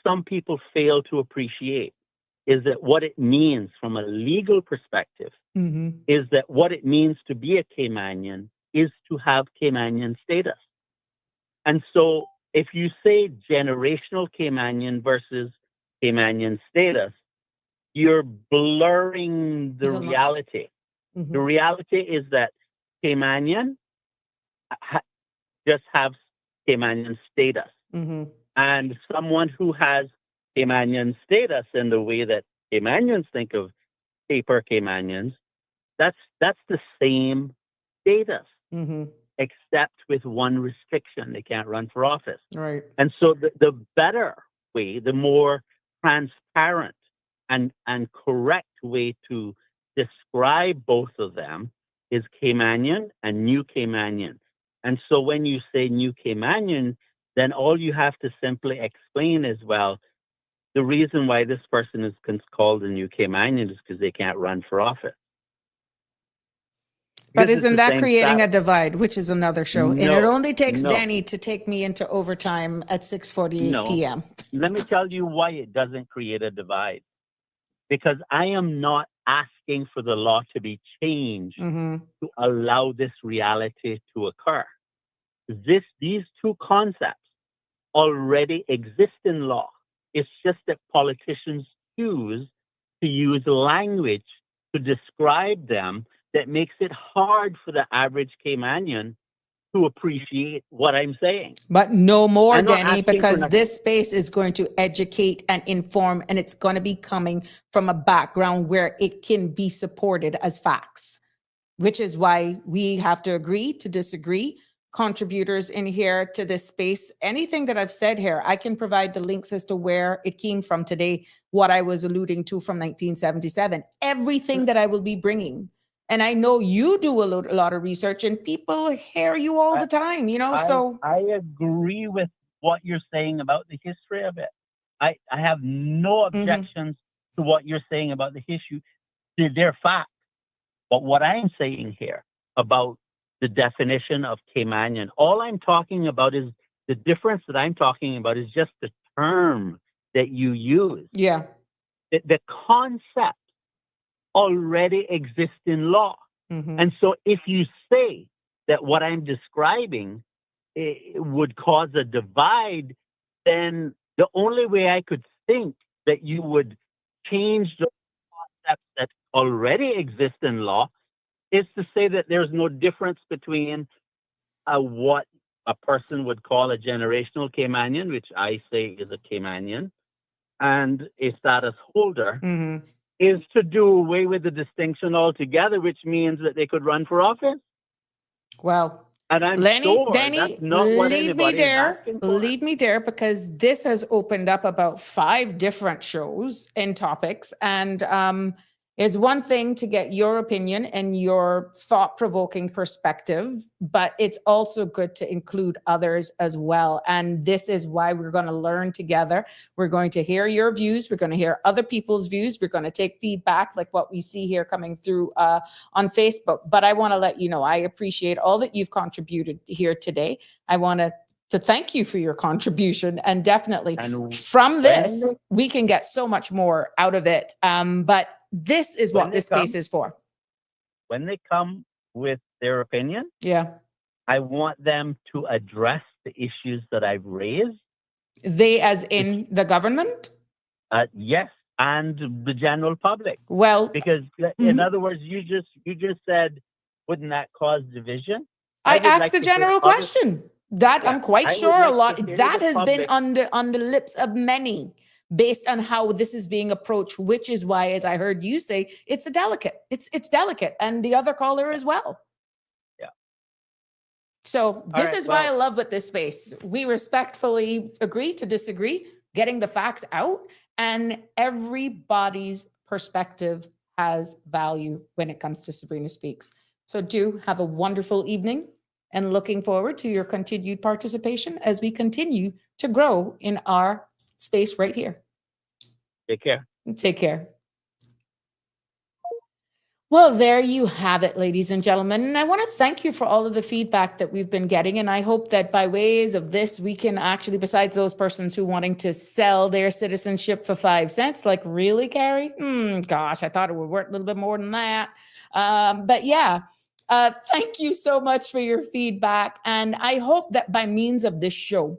some people fail to appreciate is that what it means from a legal perspective is that what it means to be a Caymanian is to have Caymanian status. And so if you say generational Caymanian versus Caymanian status, you're blurring the reality. The reality is that Caymanian just have Caymanian status. And someone who has Caymanian status in the way that Caymanians think of paper Caymanians, that's the same status, except with one restriction: they can't run for office. Right. And so the better way, the more transparent and correct way to describe both of them is Caymanian and new Caymanian. And so when you say new Caymanian, then all you have to simply explain is, well, the reason why this person is called a new Caymanian is because they can't run for office. But isn't that creating a divide, which is another show? No, and it only takes Danny to take me into overtime at 6:48 p.m. Let me tell you why it doesn't create a divide. Because I am not asking for the law to be changed to allow this reality to occur. These two concepts already exist in law. It's just that politicians choose to use language to describe them that makes it hard for the average Caymanian to appreciate what I'm saying. But no more, Danny, because this space is going to educate and inform, and it's going to be coming from a background where it can be supported as facts, which is why we have to agree to disagree. Contributors in here to this space, anything that I've said here, I can provide the links as to where it came from today, what I was alluding to from 1977, everything that I will be bringing. And I know you do a lot of research, and people hear you all the time, you know, so. I agree with what you're saying about the history of it. I have no objections to what you're saying about the history. They're facts. But what I'm saying here about the definition of Caymanian, all I'm talking about is the difference that I'm talking about is just the term that you use. Yeah. The concept already exists in law. And so if you say that what I'm describing would cause a divide, then the only way I could think that you would change the concepts that already exist in law is to say that there's no difference between what a person would call a generational Caymanian, which I say is a Caymanian, and a status holder, is to do away with the distinction altogether, which means that they could run for office. Well, and I'm sure that's not what anybody is asking for. Lead me there, because this has opened up about 5 different shows and topics. And it's one thing to get your opinion and your thought-provoking perspective, but it's also good to include others as well. And this is why we're going to learn together. We're going to hear your views. We're going to hear other people's views. We're going to take feedback like what we see here coming through on Facebook. But I want to let you know, I appreciate all that you've contributed here today. I want to thank you for your contribution. And definitely from this, we can get so much more out of it. But this is what this space is for. When they come with their opinion, I want them to address the issues that I've raised. They, as in the government? Yes, and the general public. Well, because in other words, you just said, wouldn't that cause division? I asked a general question. That I'm quite sure a lot that has been on the lips of many, based on how this is being approached, which is why, as I heard you say, it's it's delicate, and the other caller as well. Yeah. So this is why I love with this space. We respectfully agree to disagree, getting the facts out, and everybody's perspective has value when it comes to Sabrina Speaks. So do have a wonderful evening, and looking forward to your continued participation as we continue to grow in our space right here. Take care. Take care. Well, there you have it, ladies and gentlemen. And I want to thank you for all of the feedback that we've been getting. And I hope that by ways of this, we can actually, besides those persons who wanting to sell their citizenship for 5 cents, like, really, Carrie? Gosh, I thought it would work a little bit more than that. But yeah, thank you so much for your feedback. And I hope that by means of this show,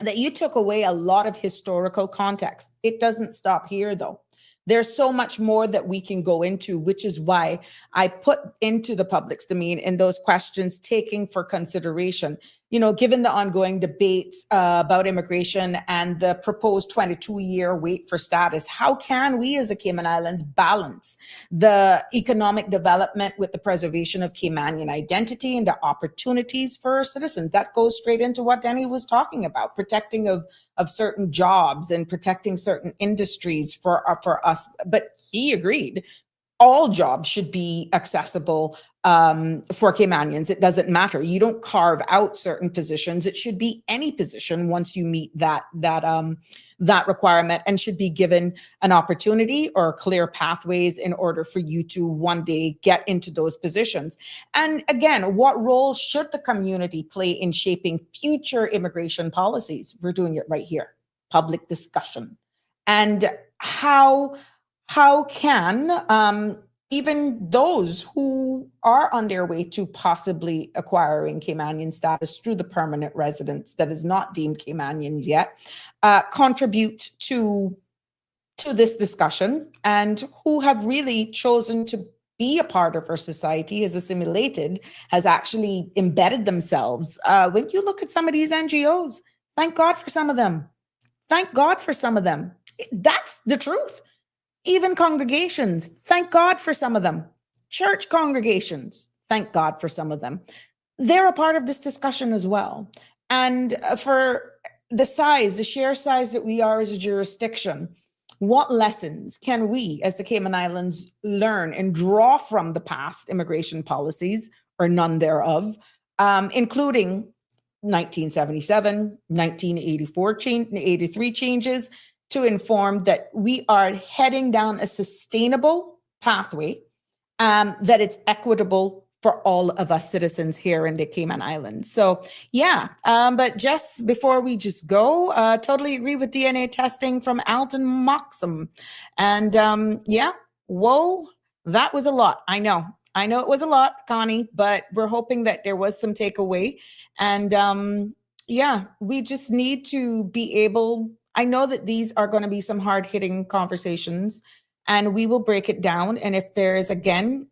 that you took away a lot of historical context. It doesn't stop here, though. There's so much more that we can go into, which is why I put into the public's domain in those questions, taking for consideration, you know, given the ongoing debates about immigration and the proposed 22-year wait for status, how can we as the Cayman Islands balance the economic development with the preservation of Caymanian identity and the opportunities for our citizens? That goes straight into what Danny was talking about, protecting of certain jobs and protecting certain industries for us. But he agreed all jobs should be accessible for Caymanians. It doesn't matter. You don't carve out certain positions. It should be any position once you meet that requirement, and should be given an opportunity or clear pathways in order for you to one day get into those positions. And again, what role should the community play in shaping future immigration policies? We're doing it right here. Public discussion. And how can even those who are on their way to possibly acquiring Caymanian status through the permanent residence that is not deemed Caymanian yet, contribute to this discussion, and who have really chosen to be a part of our society, has assimilated, has actually embedded themselves. When you look at some of these NGOs, thank God for some of them. Thank God for some of them. That's the truth. Even congregations, thank God for some of them. Church congregations, thank God for some of them. They're a part of this discussion as well. And for the sheer size that we are as a jurisdiction, what lessons can we as the Cayman Islands learn and draw from the past immigration policies, or none thereof, including 1977, 1984, 83 changes, to inform that we are heading down a sustainable pathway, that it's equitable for all of us citizens here in the Cayman Islands. So yeah, but just before we just go, totally agree with DNA testing from Alton Moxham. And yeah, whoa, that was a lot. I know it was a lot, Connie, but we're hoping that there was some takeaway. And yeah, we just need to be able, I know that these are going to be some hard-hitting conversations, and we will break it down. And if there is, again,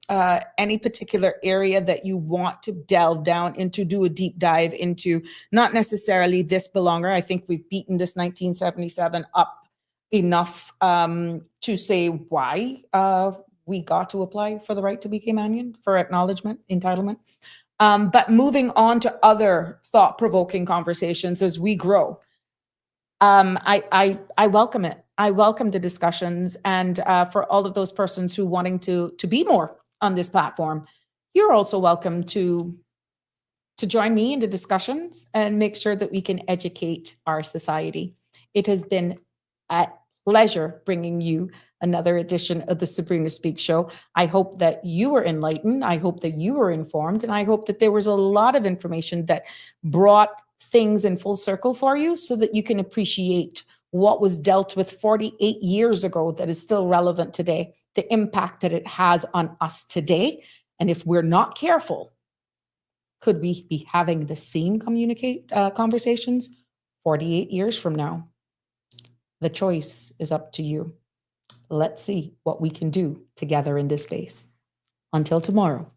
any particular area that you want to delve down into, do a deep dive into, not necessarily this belonger. I think we've beaten this 1977 up enough to say why we got to apply for the right to be Caymanian, for acknowledgement, entitlement. But moving on to other thought-provoking conversations as we grow. I welcome it. I welcome the discussions, and for all of those persons who wanting to be more on this platform, you're also welcome to join me in the discussions and make sure that we can educate our society. It has been a pleasure bringing you another edition of the Sabrina Speaks Show. I hope that you were enlightened. I hope that you were informed, and I hope that there was a lot of information that brought things in full circle for you so that you can appreciate what was dealt with 48 years ago that is still relevant today, the impact that it has on us today. And if we're not careful, could we be having the same conversations 48 years from now? The choice is up to you. Let's see what we can do together in this space. Until tomorrow,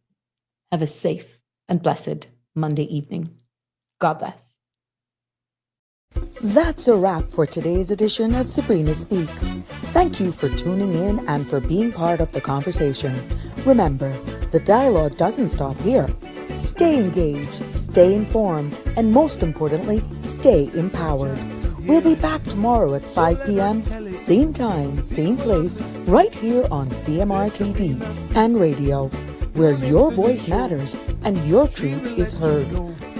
have a safe and blessed Monday evening. God bless. That's a wrap for today's edition of Sabrina Speaks. Thank you for tuning in and for being part of the conversation. Remember, the dialogue doesn't stop here. Stay engaged, stay informed, and most importantly, stay empowered. We'll be back tomorrow at 5 p.m., same time, same place, right here on CMR TV and radio, where your voice matters and your truth is heard.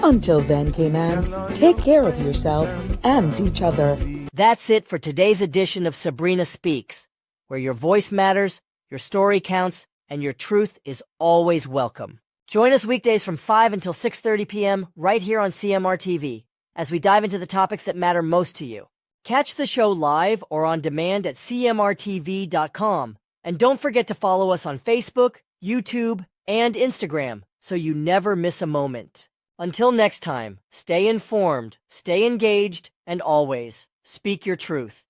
Until then, Cayman, take care of yourself and each other. That's it for today's edition of Sabrina Speaks, where your voice matters, your story counts, and your truth is always welcome. Join us weekdays from 5 until 6:30 p.m. right here on CMR TV as we dive into the topics that matter most to you. Catch the show live or on demand at cmrtv.com. And don't forget to follow us on Facebook, YouTube, and Instagram so you never miss a moment. Until next time, stay informed, stay engaged, and always speak your truth.